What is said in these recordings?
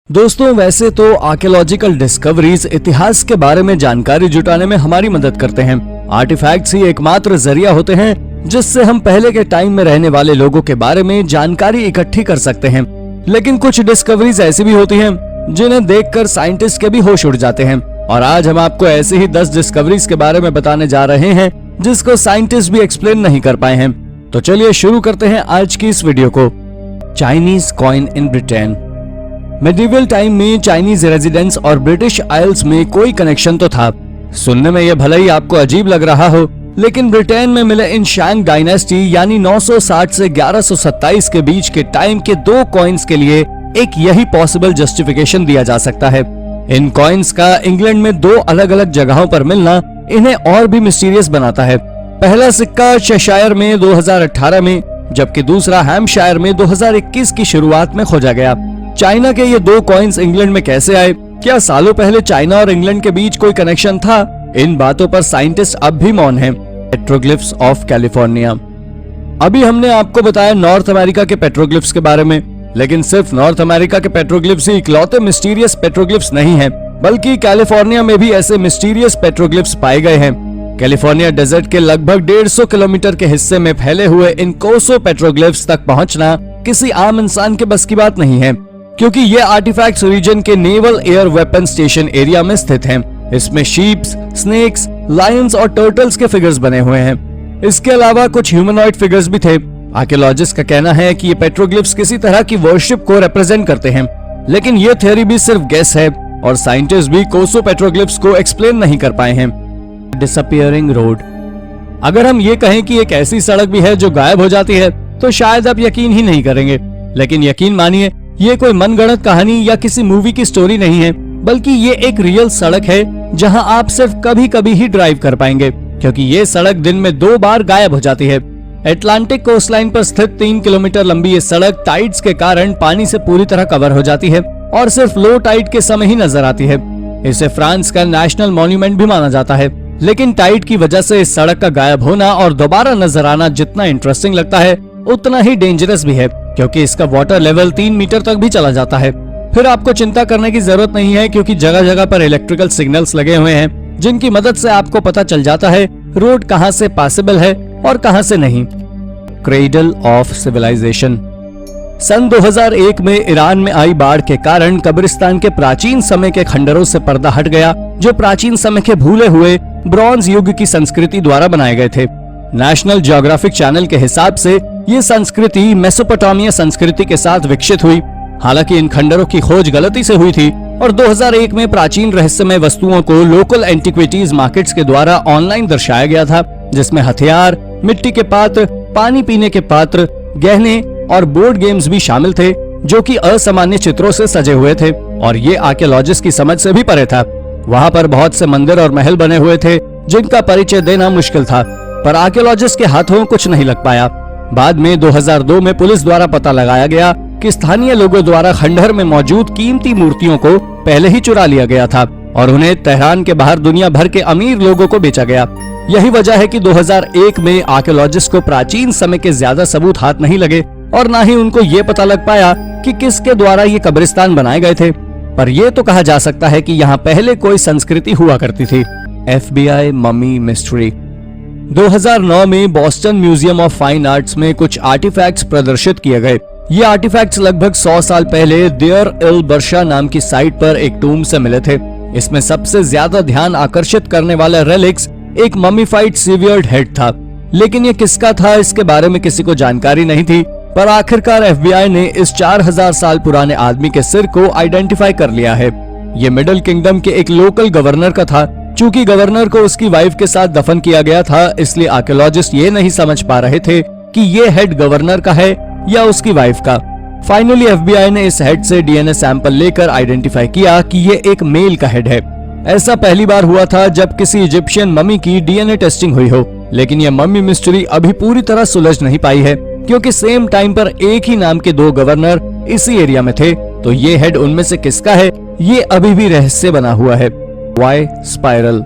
दोस्तों, वैसे तो आर्कियोलॉजिकल डिस्कवरीज इतिहास के बारे में जानकारी जुटाने में हमारी मदद करते हैं। आर्टिफैक्ट्स ही एकमात्र जरिया होते हैं जिससे हम पहले के टाइम में रहने वाले लोगों के बारे में जानकारी इकट्ठी कर सकते हैं। लेकिन कुछ डिस्कवरीज ऐसी भी होती हैं जिन्हें देखकर साइंटिस्ट के भी होश उड़ जाते हैं। और आज हम आपको ऐसी ही 10 डिस्कवरीज के बारे में बताने जा रहे हैं जिसको साइंटिस्ट भी एक्सप्लेन नहीं कर पाए हैं। तो चलिए शुरू करते हैं आज की इस वीडियो को। Chinese coin in Britain. Medieval time में चाइनीज रेजिडेंट्स और ब्रिटिश आइल्स में कोई कनेक्शन तो था। सुनने में यह भले ही आपको अजीब लग रहा हो, लेकिन ब्रिटेन में मिले इन शैंग डायनेस्टी यानी 960 से 1127 के बीच के टाइम के 2 कॉइन्स के लिए एक यही पॉसिबल जस्टिफिकेशन दिया जा सकता है। इन कॉइन्स का इंग्लैंड में 2 अलग अलग जगहों पर मिलना इन्हें और भी मिस्टीरियस बनाता है। पहला सिक्का चेशायर में 2018 में, जबकि दूसरा हैम्पशायर में 2021 की शुरुआत में खोजा गया। चाइना के ये 2 कॉइन्स इंग्लैंड में कैसे आए? क्या सालों पहले चाइना और इंग्लैंड के बीच कोई कनेक्शन था? इन बातों पर साइंटिस्ट अब भी मौन हैं। Petroglyphs of California. अभी हमने आपको बताया नॉर्थ अमेरिका के पेट्रोग्लिफ्स के बारे में, लेकिन सिर्फ नॉर्थ अमेरिका के पेट्रोग्लिफ्स ही इकलौते मिस्टीरियस पेट्रोग्लिफ्स नहीं हैं, बल्कि कैलिफोर्निया में भी ऐसे मिस्टीरियस पेट्रोग्लिफ्स पाए गए हैं। कैलिफोर्निया डेजर्ट के लगभग 150 किलोमीटर के हिस्से में फैले हुए इन कोसो पेट्रोग्लिफ्स तक पहुंचना किसी आम इंसान के बस की बात नहीं है, क्योंकि ये आर्टिफैक्ट्स रीजन के naval air weapon station area में स्थित हैं। इसमें शीप्स, स्नेक्स, लायंस और टर्टल्स के फिगर्स बने हुए हैं। इसके अलावा कुछ ह्यूमनॉइड फिगर्स भी थे। आर्कियोलॉजिस्ट का कहना है कि ये पेट्रोग्लिफ्स किसी तरह की वर्शिप को रिप्रेजेंट करते हैं, लेकिन ये थ्योरी भी सिर्फ गेस है और साइंटिस्ट भी कोसो पेट्रोग्लिफ्स को एक्सप्लेन नहीं कर पाए हैं। Disappearing road. अगर हम ये कहें कि एक ऐसी सड़क भी है जो गायब हो जाती है तो शायद आप यकीन ही नहीं करेंगे, लेकिन यकीन मानिए ये कोई मनगढ़ंत कहानी या किसी मूवी की स्टोरी नहीं है, बल्कि ये एक रियल सड़क है जहां आप सिर्फ कभी कभी ही ड्राइव कर पाएंगे, क्योंकि ये सड़क दिन में 2 बार गायब हो जाती है। अटलांटिक कोस्टलाइन पर स्थित 3 किलोमीटर लंबी ये सड़क टाइड्स के कारण पानी से पूरी तरह कवर हो जाती है और सिर्फ लो टाइड के समय ही नजर आती है। इसे फ्रांस का नेशनल मॉन्यूमेंट भी माना जाता है, लेकिन टाइड की वजह से इस सड़क का गायब होना और दोबारा नजर आना जितना इंटरेस्टिंग लगता है उतना ही डेंजरस भी है, क्योंकि इसका वाटर लेवल 3 मीटर तक भी चला जाता है। फिर आपको चिंता करने की जरूरत नहीं है, क्योंकि जगह जगह पर इलेक्ट्रिकल सिग्नल्स लगे हुए हैं जिनकी मदद से आपको पता चल जाता है रोड कहां से पॉसिबल है और कहां से नहीं। Cradle of civilisation. सन 2001 में ईरान में आई बाढ़ के कारण कब्रिस्तान के प्राचीन समय के खंडरों से पर्दा हट गया, जो प्राचीन समय के भूले हुए ब्रॉन्ज युग की संस्कृति द्वारा बनाए गए थे। नेशनल ज्योग्राफिक चैनल के हिसाब से ये संस्कृति मेसोपोटामिया संस्कृति के साथ विकसित हुई। हालांकि इन खंडरों की खोज गलती से हुई थी और 2001 में प्राचीन रहस्यमय वस्तुओं को लोकल एंटिक्विटीज मार्केट्स के द्वारा ऑनलाइन दर्शाया गया था, जिसमें हथियार, मिट्टी के पात्र, पानी पीने के पात्र, गहने और बोर्ड गेम्स भी शामिल थे, जो कि असामान्य चित्रों से सजे हुए थे और ये आर्कियोलॉजिस्ट की समझ से भी परे था। वहाँ पर बहुत से मंदिर और महल बने हुए थे जिनका परिचय देना मुश्किल था, पर आर्कियोलॉजिस्ट के हाथों कुछ नहीं लग पाया। बाद में 2002 में पुलिस द्वारा पता लगाया गया कि स्थानीय लोगों द्वारा खंडहर में मौजूद कीमती मूर्तियों को पहले ही चुरा लिया गया था और उन्हें तेहरान के बाहर दुनिया भर के अमीर लोगों को बेचा गया। यही वजह है कि 2001 में आर्कियोलॉजिस्ट को प्राचीन समय के ज्यादा सबूत हाथ नहीं लगे और न ही उनको ये पता लग पाया कि किसके द्वारा ये कब्रिस्तान बनाए गए थे। पर यह तो कहा जा सकता है कि यहाँ पहले कोई संस्कृति हुआ करती थी। FBI mummy mystery. 2009 में Boston museum of fine arts में कुछ आर्टिफैक्ट्स प्रदर्शित किए गए। ये आर्टिफैक्ट्स लगभग 100 साल पहले देयर इल बर्शा नाम की साइट पर एक टूम से मिले थे। इसमें सबसे ज्यादा ध्यान आकर्षित करने वाला रेलिक्स एक ममीफाइड सीवियर्ड हेड था, लेकिन ये किसका था इसके बारे में किसी को जानकारी नहीं थी। पर आखिरकार FBI ने इस 4000 साल पुराने आदमी के सिर को आइडेंटिफाई कर लिया है। ये मिडिल किंगडम के एक लोकल गवर्नर का था। चूंकि गवर्नर को उसकी वाइफ के साथ दफन किया गया था, इसलिए आर्कियोलॉजिस्ट ये नहीं समझ पा रहे थे कि ये हेड गवर्नर का है या उसकी वाइफ का। फाइनली FBI ने इस हेड से DNA सैंपल लेकर आइडेंटिफाई किया कि ये एक मेल का हेड है। ऐसा पहली बार हुआ था जब किसी इजिप्शियन मम्मी की DNA टेस्टिंग हुई हो, लेकिन ये मम्मी मिस्ट्री अभी पूरी तरह सुलझ नहीं पाई है, क्योंकि सेम टाइम पर एक ही नाम के 2 गवर्नर इसी एरिया में थे। तो ये हेड उनमें से किसका है, ये अभी भी रहस्य बना हुआ है। Y spiral.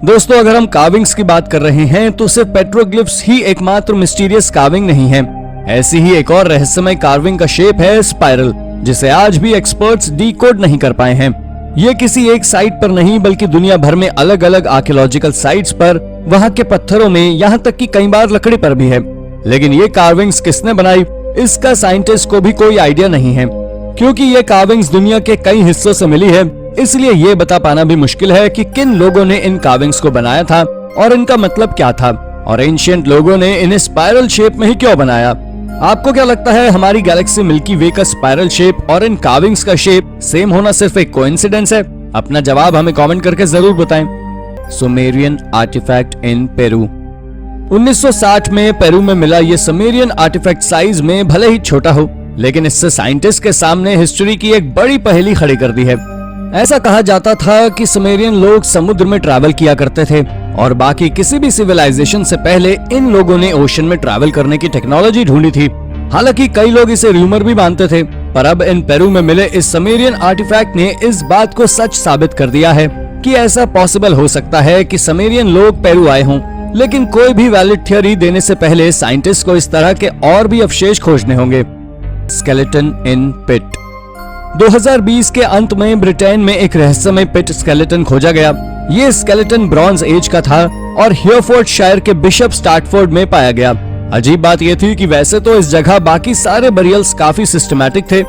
दोस्तों, अगर हम कार्विंग्स की बात कर रहे हैं तो सिर्फ पेट्रोग्लिफ्स ही एकमात्र मिस्टीरियस कार्विंग नहीं है। ऐसी ही एक और रहस्यमय कार्विंग का शेप है स्पाइरल, जिसे आज भी एक्सपर्ट्स डिकोड नहीं कर पाए हैं। ये किसी एक साइट पर नहीं बल्कि दुनिया भर में अलग अलग आर्कियोलॉजिकल साइट्स पर, वहाँ के पत्थरों में, यहाँ तक कि कई बार लकड़ी पर भी है। लेकिन ये कार्विंग्स किसने बनाई, इसका साइंटिस्ट को भी कोई आइडिया नहीं है। क्योंकि ये कार्विंग्स दुनिया के कई हिस्सों से मिली है, इसलिए ये बता पाना भी मुश्किल है कि किन लोगों ने इन कार्विंग्स को बनाया था और इनका मतलब क्या था, और एंशिएंट लोगों ने इन्हें स्पाइरल शेप में ही क्यों बनाया। आपको क्या लगता है, हमारी गैलेक्सी मिल्की वे का स्पाइरल शेप और इन कार्विंग्स का शेप सेम होना सिर्फ एक कोइंसिडेंस है? अपना जवाब हमें कमेंट करके जरूर बताएं। सुमेरियन आर्टिफैक्ट इन पेरू। 1960 में पेरू में मिला ये सुमेरियन आर्टिफैक्ट साइज में भले ही छोटा हो, लेकिन इससे साइंटिस्ट के सामने हिस्ट्री की एक बड़ी पहेली खड़ी कर दी है। ऐसा कहा जाता था कि सुमेरियन लोग समुद्र में ट्रैवल किया करते थे और बाकी किसी भी सिविलाइजेशन से पहले इन लोगों ने ओशन में ट्रैवल करने की टेक्नोलॉजी ढूंढी थी। हालांकि कई लोग इसे रूमर भी मानते थे, पर अब इन पेरू में मिले इस सुमेरियन आर्टिफैक्ट ने इस बात को सच साबित कर दिया है कि ऐसा पॉसिबल हो सकता है कि सुमेरियन लोग पेरू आए हों। लेकिन कोई भी वैलिड थ्योरी देने से पहले साइंटिस्ट को इस तरह के और भी अवशेष खोजने होंगे। स्केलेटन इन पिट। 2020 के अंत में ब्रिटेन में एक रहस्यमय पिट स्केलेटन खोजा गया। ये स्केलेटन ब्रॉन्ज एज का था और हियरफोर्डशायर के बिशप स्टैटफोर्ड में पाया गया। अजीब बात यह थी कि वैसे तो इस जगह बाकी सारे बरियल्स काफी सिस्टमैटिक थे,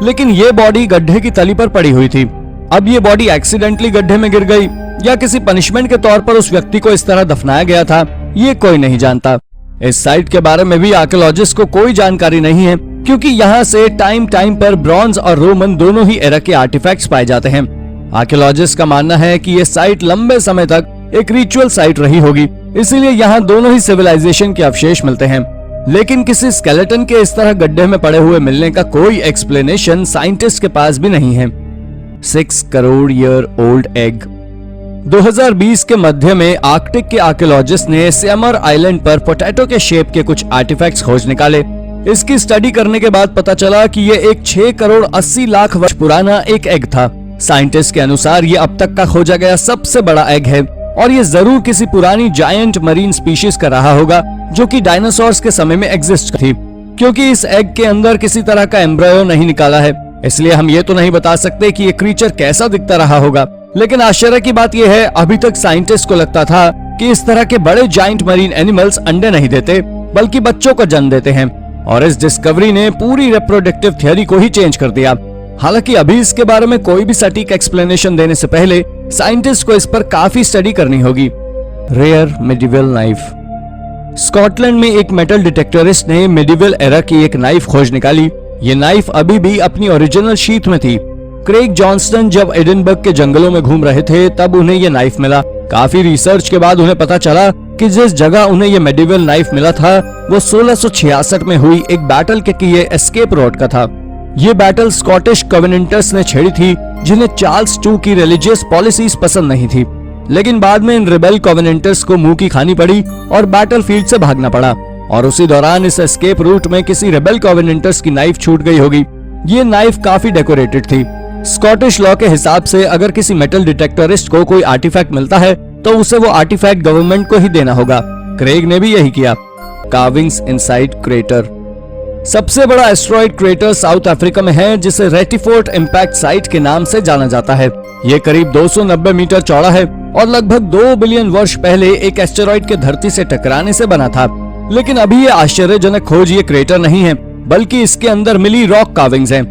लेकिन ये बॉडी गड्ढे की तली पर पड़ी हुई थी। अब ये बॉडी एक्सीडेंटली गड्ढे में गिर गई या किसी पनिशमेंट के तौर पर उस व्यक्ति को इस तरह दफनाया गया था, ये कोई नहीं जानता। इस साइट के बारे में भी आर्कियोलॉजिस्ट को कोई जानकारी नहीं है, क्योंकि यहाँ से टाइम पर ब्रॉन्ज और रोमन दोनों ही एरा के आर्टिफैक्ट्स पाए जाते हैं। आर्कियोलॉजिस्ट का मानना है कि ये साइट लंबे समय तक एक रिचुअल साइट रही होगी, इसीलिए यहाँ दोनों ही सिविलाइजेशन के अवशेष मिलते हैं। लेकिन किसी स्केलेटन के इस तरह गड्ढे में पड़े हुए मिलने का कोई एक्सप्लेनेशन साइंटिस्ट के पास भी नहीं है। 6 करोड़ ईयर ओल्ड एग। 2020 के मध्य में आर्कटिक के आर्कियोलॉजिस्ट ने सेमर आइलैंड पर पोटैटो के शेप के कुछ आर्टिफैक्ट्स खोज निकाले। इसकी स्टडी करने के बाद पता चला कि ये एक 6 करोड़ 80 लाख वर्ष पुराना एक एग था। साइंटिस्ट के अनुसार ये अब तक का खोजा गया सबसे बड़ा एग है और ये जरूर किसी पुरानी जायंट मरीन स्पीशीज का रहा होगा जो कि डायनासोर्स के समय में एग्जिस्ट थी। क्योंकि इस एग के अंदर किसी तरह का एम्ब्रायो नहीं निकाला है, इसलिए हम ये तो नहीं बता सकते कि ये क्रीचर कैसा दिखता रहा होगा। लेकिन आश्चर्य की बात यह है, अभी तक साइंटिस्ट को लगता था कि इस तरह के बड़े जायंट मरीन एनिमल्स अंडे नहीं देते बल्कि बच्चों को जन्म देते हैं, और इस डिस्कवरी ने पूरी रिप्रोडक्टिव थ्योरी को ही चेंज कर दिया। हालांकि अभी इसके बारे में कोई भी सटीक एक्सप्लेनेशन देने से पहले साइंटिस्ट को इस पर काफी स्टडी करनी होगी। Rare medieval knife. स्कॉटलैंड में एक मेटल डिटेक्टरिस्ट ने मेडिवल एरा की एक नाइफ खोज निकाली। ये नाइफ अभी भी अपनी ओरिजिनल शीट में थी। क्रेग जॉनस्टन जब एडिनबर्ग के जंगलों में घूम रहे थे तब उन्हें ये नाइफ मिला। काफी रिसर्च के बाद उन्हें पता चला कि जिस जगह उन्हें ये मेडिवल नाइफ मिला था वो 1666 में हुई एक बैटल के किए एस्केप रोड का था। ये बैटल स्कॉटिश कवेनेंटर्स ने छेड़ी थी, जिन्हें चार्ल्स II की रिलीजियस पॉलिसीज पसंद नहीं थी। लेकिन बाद में इन रिबेल कवेनेंटर्स को मुंह की खानी पड़ी और बैटलफील्ड से भागना पड़ा, और उसी दौरान इस एस्केप रूट में किसी रिबेल कवेनेंटर्स की नाइफ छूट गई होगी। ये नाइफ काफी डेकोरेटेड थी। स्कॉटिश लॉ के हिसाब से अगर किसी मेटल डिटेक्टरिस्ट को कोई आर्टिफैक्ट मिलता है तो उसे वो आर्टिफैक्ट गवर्नमेंट को ही देना होगा। क्रेग ने भी यही किया। Carvings inside crater. सबसे बड़ा एस्ट्रॉइड क्रेटर साउथ अफ्रीका में है, जिसे रेटिफोर्ट इंपैक्ट साइट के नाम से जाना जाता है। ये करीब 290 मीटर चौड़ा है और लगभग 2 बिलियन वर्ष पहले एक एस्टेरॉइड के धरती से टकराने से बना था। लेकिन अभी ये आश्चर्यजनक खोज ये क्रेटर नहीं है, बल्कि इसके अंदर मिली रॉक कार्विंग्स हैं।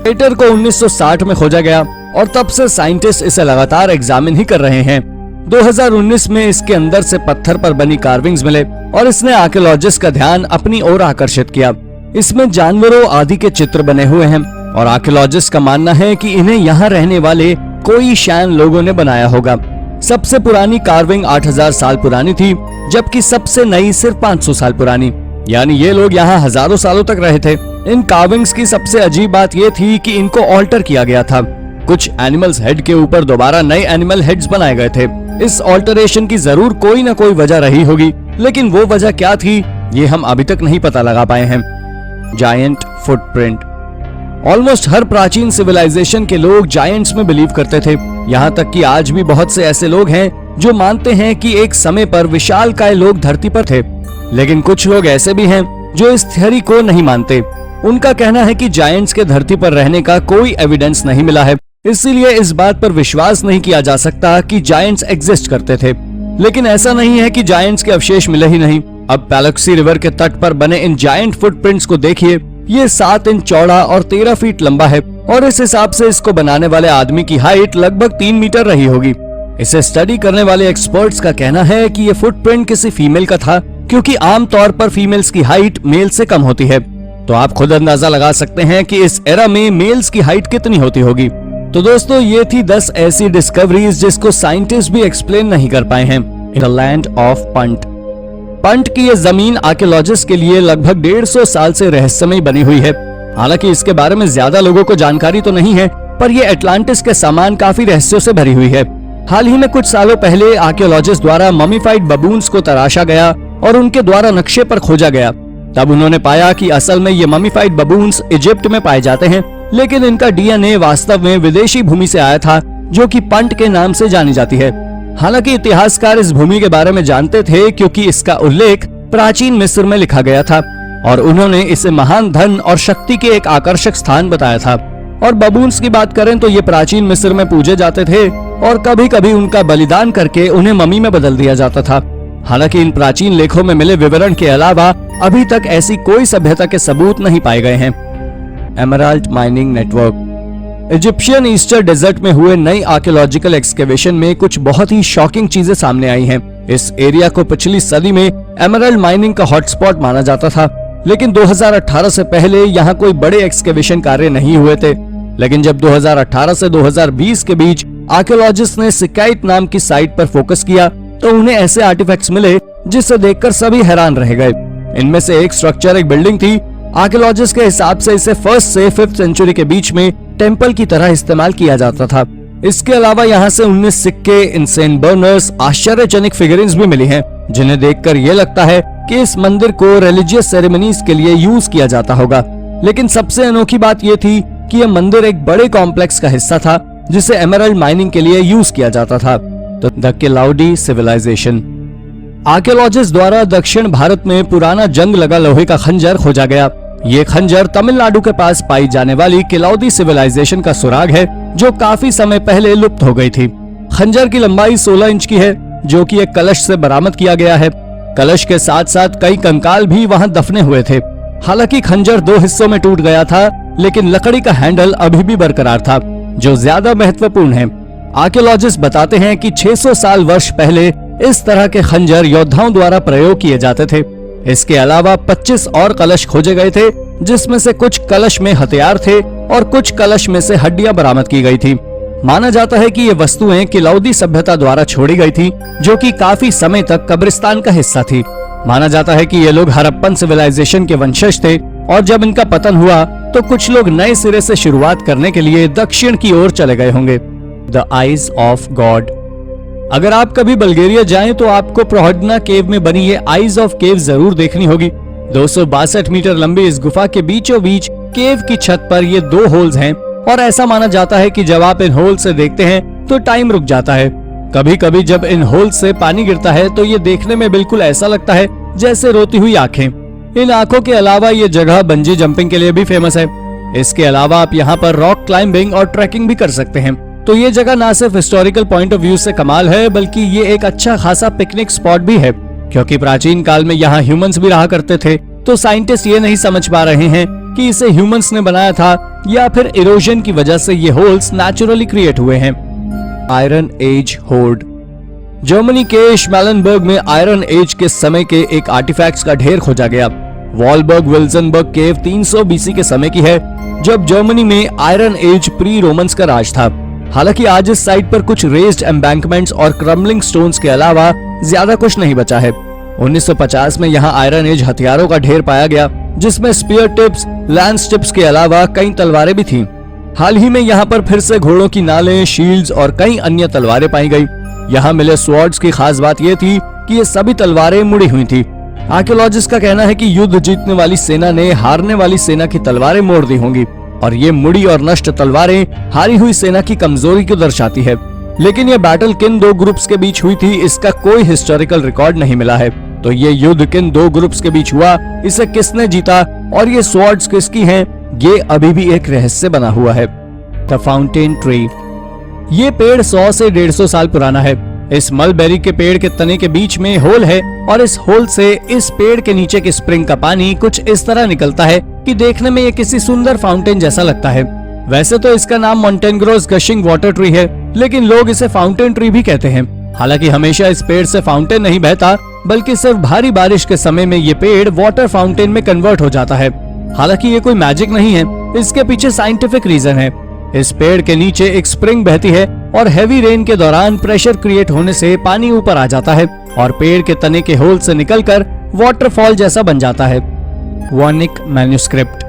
क्रेटर को 1960 में खोजा गया और तब से साइंटिस्ट इसे लगातार एग्जामिन ही कर रहे हैं। 2019 में इसके अंदर से पत्थर पर बनी कार्विंग्स मिले और इसने आर्कियोलॉजिस्ट का ध्यान अपनी ओर आकर्षित किया। इसमें जानवरों आदि के चित्र बने हुए हैं और आर्कियोलॉजिस्ट का मानना है कि इन्हें यहाँ रहने वाले कोई शैन लोगों ने बनाया होगा। सबसे पुरानी कार्विंग 8000 साल पुरानी थी, जबकि सबसे नई सिर्फ 500 साल पुरानी, यानी ये लोग यहाँ हजारों सालों तक रहे थे। इन कार्विंग्स की सबसे अजीब बात ये थी कि इनको ऑल्टर किया गया था। कुछ एनिमल्स हेड के ऊपर दोबारा नए एनिमल हेड्स बनाए गए थे। इस ऑल्टरेशन की जरूर कोई न कोई वजह रही होगी, लेकिन वो वजह क्या थी ये हम अभी तक नहीं पता लगा पाए हैं। Giant footprint. ऑलमोस्ट हर प्राचीन सिविलाइजेशन के लोग जायंट्स में बिलीव करते थे। यहाँ तक कि आज भी बहुत से ऐसे लोग हैं जो मानते हैं कि एक समय पर विशालकाय लोग धरती पर थे। लेकिन कुछ लोग ऐसे भी हैं जो इस थ्योरी को नहीं मानते। उनका कहना है कि जायंट्स के धरती पर रहने का कोई एविडेंस नहीं मिला है, इसीलिए इस बात पर विश्वास नहीं किया जा सकता कि जायंट्स एग्जिस्ट करते थे। लेकिन ऐसा नहीं है कि जायंट्स के अवशेष मिले ही नहीं। अब पैलेक्सी रिवर के तट पर बने इन जायंट फुटप्रिंट्स को देखिए। ये 7 इंच चौड़ा और 13 फीट लंबा है और इस हिसाब से इसको बनाने वाले आदमी की हाइट लगभग 3 मीटर रही होगी। इसे स्टडी करने वाले एक्सपर्ट्स का कहना है कि ये फुटप्रिंट किसी फीमेल का था, क्योंकि आमतौर पर फीमेल्स की हाइट मेल से कम होती है। तो आप खुद अंदाजा लगा सकते हैं कि इस एरा में मेल्स की हाइट कितनी होती होगी। तो दोस्तों, ये थी 10 ऐसी डिस्कवरीज जिसको साइंटिस्ट भी एक्सप्लेन नहीं कर पाए हैं। In the land of punt. Punt की ये जमीन आर्कियोलॉजिस्ट के लिए लगभग 150 साल से रहस्यमय बनी हुई है। हालांकि इसके बारे में ज्यादा लोगों को जानकारी तो नहीं है, पर ये अटलांटिस के समान काफी रहस्यों से भरी हुई है। हाल ही में कुछ सालों पहले आर्कियोलॉजिस्ट द्वारा ममीफाइड बबून्स को तराशा गया और उनके द्वारा नक्शे पर खोजा गया। तब उन्होंने पाया कि असल में ये ममीफाइड बबून्स इजिप्ट में पाए जाते हैं, लेकिन इनका डीएनए वास्तव में विदेशी भूमि से आया था, जो कि पंट के नाम से जानी जाती है। हालांकि इतिहासकार इस भूमि के बारे में जानते थे, क्योंकि इसका उल्लेख प्राचीन मिस्र में लिखा गया था और उन्होंने इसे महान धन और शक्ति के एक आकर्षक स्थान बताया था। और बबून्स की बात करें तो ये प्राचीन मिस्र में पूजे जाते थे और कभी कभी उनका बलिदान करके उन्हें ममी में बदल दिया जाता था। हालांकि इन प्राचीन लेखों में मिले विवरण के अलावा अभी तक ऐसी कोई सभ्यता के सबूत नहीं पाए गए हैं। Emerald mining network. Egyptian Eastern Desert में हुए नई आर्कियोलॉजिकल एक्सकेवेशन में कुछ बहुत ही शॉकिंग चीजें सामने आई हैं। इस एरिया को पिछली सदी में एमराल्ड माइनिंग का हॉटस्पॉट माना जाता था, लेकिन 2018 से पहले यहाँ कोई बड़े एक्सकेवेशन कार्य नहीं हुए थे। लेकिन जब 2018 से 2020 के बीच आर्कियोलॉजिस्ट ने सिकाइट नाम की साइट पर फोकस किया, तो उन्हें ऐसे आर्टिफैक्ट्स मिले जिसे देखकर सभी हैरान रह गए। इनमें से एक स्ट्रक्चर एक बिल्डिंग थी। आर्कियोलॉजिस्ट के हिसाब से इसे 1st से 5th सेंचुरी के बीच में टेंपल की तरह इस्तेमाल किया जाता था। इसके अलावा यहाँ से 19 सिक्के, इंसेन बर्नर्स, आश्चर्यजनक फिगरिंस भी मिली हैं, जिन्हें देखकर ये लगता है कि इस मंदिर को रिलीजियस सेरेमनीज के लिए यूज किया जाता होगा। लेकिन सबसे अनोखी बात ये थी कि यह मंदिर एक बड़े कॉम्प्लेक्स का हिस्सा था, जिसे एमराल्ड माइनिंग के लिए यूज किया जाता था। तो द किलाउडी सिविलाइजेशन। आर्कियोलॉजिस्ट द्वारा दक्षिण भारत में पुराना जंग लगा लोहे का खंजर खोजा गया। ये खंजर तमिलनाडु के पास पाई जाने वाली किलाउदी सिविलाइजेशन का सुराग है, जो काफी समय पहले लुप्त हो गई थी। खंजर की लंबाई 16 इंच की है, जो कि एक कलश से बरामद किया गया है। कलश के साथ साथ कई कंकाल भी वहां दफने हुए थे। हालांकि खंजर 2 हिस्सों में टूट गया था, लेकिन लकड़ी का हैंडल अभी भी बरकरार था, जो ज्यादा महत्वपूर्ण है। आर्कियोलॉजिस्ट बताते हैं कि 600 साल वर्ष पहले इस तरह के खंजर योद्धाओं द्वारा प्रयोग किए जाते थे। इसके अलावा 25 और कलश खोजे गए थे, जिसमें से कुछ कलश में हथियार थे और कुछ कलश में से हड्डियां बरामद की गई थी। माना जाता है कि ये वस्तुएं किलाउदी सभ्यता द्वारा छोड़ी गई थी, जो कि काफी समय तक कब्रिस्तान का हिस्सा थी। माना जाता है कि ये लोग हड़प्पन सिविलाइजेशन के वंशज थे और जब इनका पतन हुआ तो कुछ लोग नए सिरे से शुरुआत करने के लिए दक्षिण की ओर चले गए होंगे। The eyes of God. अगर आप कभी बल्गेरिया जाएं तो आपको प्रोहडना केव में बनी ये आईज ऑफ केव जरूर देखनी होगी। 262 मीटर लंबी इस गुफा के बीचों बीच केव की छत पर ये 2 होल्स हैं और ऐसा माना जाता है कि जब आप इन होल से देखते हैं तो टाइम रुक जाता है। कभी कभी जब इन होल से पानी गिरता है तो ये देखने में बिल्कुल ऐसा लगता है जैसे रोती हुई आंखें। इन आंखों के अलावा ये जगह बंजी जंपिंग के लिए भी फेमस है। इसके अलावा आप यहाँ पर रॉक क्लाइंबिंग और ट्रैकिंग भी कर सकते हैं। तो ये जगह ना सिर्फ हिस्टोरिकल पॉइंट ऑफ व्यू से कमाल है, बल्कि ये एक अच्छा खासा पिकनिक स्पॉट भी है, क्योंकि प्राचीन काल में यहाँ ह्यूमंस भी रहा करते थे। तो साइंटिस्ट ये नहीं समझ पा रहे हैं कि इसे ह्यूमंस ने बनाया था या फिर इरोजन की वजह से ये होल्स नेचुरली क्रिएट हुए हैं। Iron age horde. जर्मनी के श्मेलेनबर्ग में आयरन एज के समय के एक आर्टिफैक्ट्स का ढेर खोजा गया। वॉलबर्ग विल्जनबर्ग केव 300 बीसी के समय की है, जब जर्मनी में आयरन एज प्री रोमन्स का राज था। हालांकि आज इस साइट पर कुछ रेज्ड एम्बैंकमेंट्स और क्रम्बलिंग स्टोन्स के अलावा ज्यादा कुछ नहीं बचा है। 1950 में यहाँ आयरन एज हथियारों का ढेर पाया गया, जिसमें स्पीयर टिप्स, लैंस टिप्स के अलावा कई तलवारें भी थीं। हाल ही में यहाँ पर फिर से घोड़ों की नालें, शील्ड्स और कई अन्य तलवारें पाई गई। यहाँ मिले स्वॉर्ड्स की खास बात यह थी कि ये सभी तलवारें मुड़ी हुई थी। आर्कियोलॉजिस्ट का कहना है कि युद्ध जीतने वाली सेना ने हारने वाली सेना की तलवारें मोड़ दी होंगी और ये मुड़ी और नष्ट तलवारें हारी हुई सेना की कमजोरी को दर्शाती है। लेकिन ये बैटल किन 2 ग्रुप्स के बीच हुई थी, इसका कोई हिस्टोरिकल रिकॉर्ड नहीं मिला है। तो ये युद्ध किन दो ग्रुप्स के बीच हुआ, इसे किसने जीता और ये स्वॉर्ड्स किसकी हैं, ये अभी भी एक रहस्य बना हुआ है। The fountain tree. ये पेड़ 100 से 150 साल पुराना है। इस मलबेरी के पेड़ के तने के बीच में होल है और इस होल से इस पेड़ के नीचे के स्प्रिंग का पानी कुछ इस तरह निकलता है कि देखने में ये किसी सुंदर फाउंटेन जैसा लगता है। वैसे तो इसका नाम मोंटेग्रोस गशिंग वाटर ट्री है, लेकिन लोग इसे फाउंटेन ट्री भी कहते हैं। हालांकि हमेशा इस पेड़ से फाउंटेन नहीं बहता, बल्कि सिर्फ भारी बारिश के समय में ये पेड़ वाटर फाउंटेन में कन्वर्ट हो जाता है। हालांकि ये कोई मैजिक नहीं है, इसके पीछे साइंटिफिक रीजन है। इस पेड़ के नीचे एक स्प्रिंग बहती है और हैवी रेन के दौरान प्रेशर क्रिएट होने से पानी ऊपर आ जाता है और पेड़ के तने के होल से निकलकर वाटरफॉल जैसा बन जाता है। वॉर्निक मैन्युस्क्रिप्ट।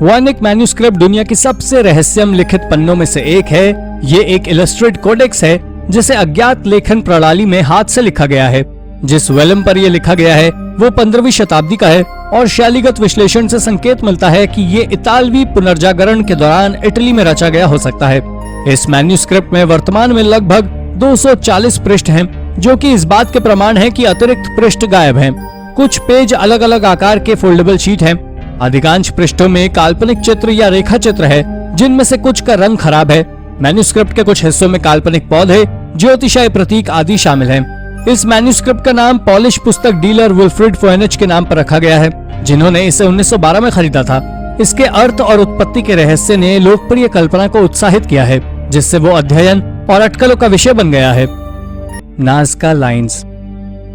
वॉर्निक मैन्युस्क्रिप्ट दुनिया की सबसे रहस्यमय लिखित पन्नों में से एक है। ये एक इलस्ट्रेट कोडेक्स है जिसे अज्ञात लेखन प्रणाली में हाथ से लिखा गया है। जिस वेलम पर यह लिखा गया है वो 15वीं शताब्दी का है और शैलीगत विश्लेषण से संकेत मिलता है कि ये इतालवी पुनर्जागरण के दौरान इटली में रचा गया हो सकता है। इस मैन्युस्क्रिप्ट में वर्तमान में लगभग 240 पृष्ठ हैं, जो कि इस बात के प्रमाण है कि अतिरिक्त पृष्ठ गायब हैं। कुछ पेज अलग अलग आकार के फोल्डेबल शीट हैं। अधिकांश पृष्ठों में काल्पनिक चित्र या रेखा चित्र है, जिनमें से कुछ का रंग खराब है। मैन्युस्क्रिप्ट के कुछ हिस्सों में काल्पनिक पौधे, ज्योतिषीय प्रतीक आदि शामिल हैं। इस मैन्युस्क्रिप्ट का नाम पॉलिश पुस्तक डीलर विल्फ्रेड फोएनिच के नाम पर रखा गया है, जिन्होंने इसे 1912 में खरीदा था। इसके अर्थ और उत्पत्ति के रहस्य ने लोकप्रिय कल्पना को उत्साहित किया है, जिससे वो अध्ययन और अटकलों का विषय बन गया है। Nazca lines.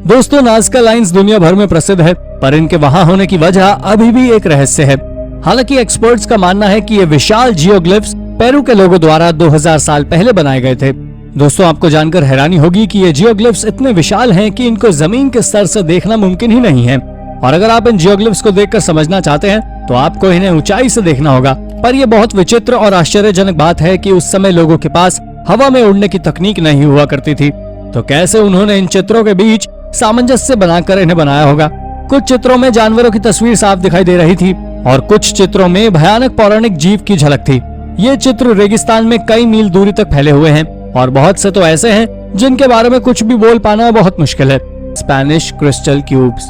दोस्तों, नाज़का लाइन्स दुनिया भर में प्रसिद्ध है, पर इनके वहां होने की वजह अभी भी एक रहस्य है। हालांकि एक्सपर्ट्स का मानना है कि ये विशाल जियोग्लिफ्स पेरू के लोगों द्वारा 2000 साल पहले बनाए गए थे। दोस्तों, आपको जानकर हैरानी होगी कि ये जियोग्लिफ्स इतने विशाल हैं कि इनको जमीन के स्तर से देखना मुमकिन ही नहीं है। और अगर आप इन जियोग्लिफ्स को देखकर समझना चाहते हैं तो आपको इन्हें ऊंचाई से देखना होगा। पर यह बहुत विचित्र और आश्चर्यजनक बात है कि उस समय लोगों के पास हवा में उड़ने की तकनीक नहीं हुआ करती थी, तो कैसे उन्होंने इन चित्रों के बीच सामंजस्य बनाकर इन्हें बनाया होगा। कुछ चित्रों में जानवरों की तस्वीर साफ दिखाई दे रही थी और कुछ चित्रों में भयानक पौराणिक जीव की झलक थी। ये चित्र रेगिस्तान में कई मील दूरी तक फैले हुए हैं और बहुत से तो ऐसे हैं जिनके बारे में कुछ भी बोल पाना बहुत मुश्किल है। Spanish crystal cubes.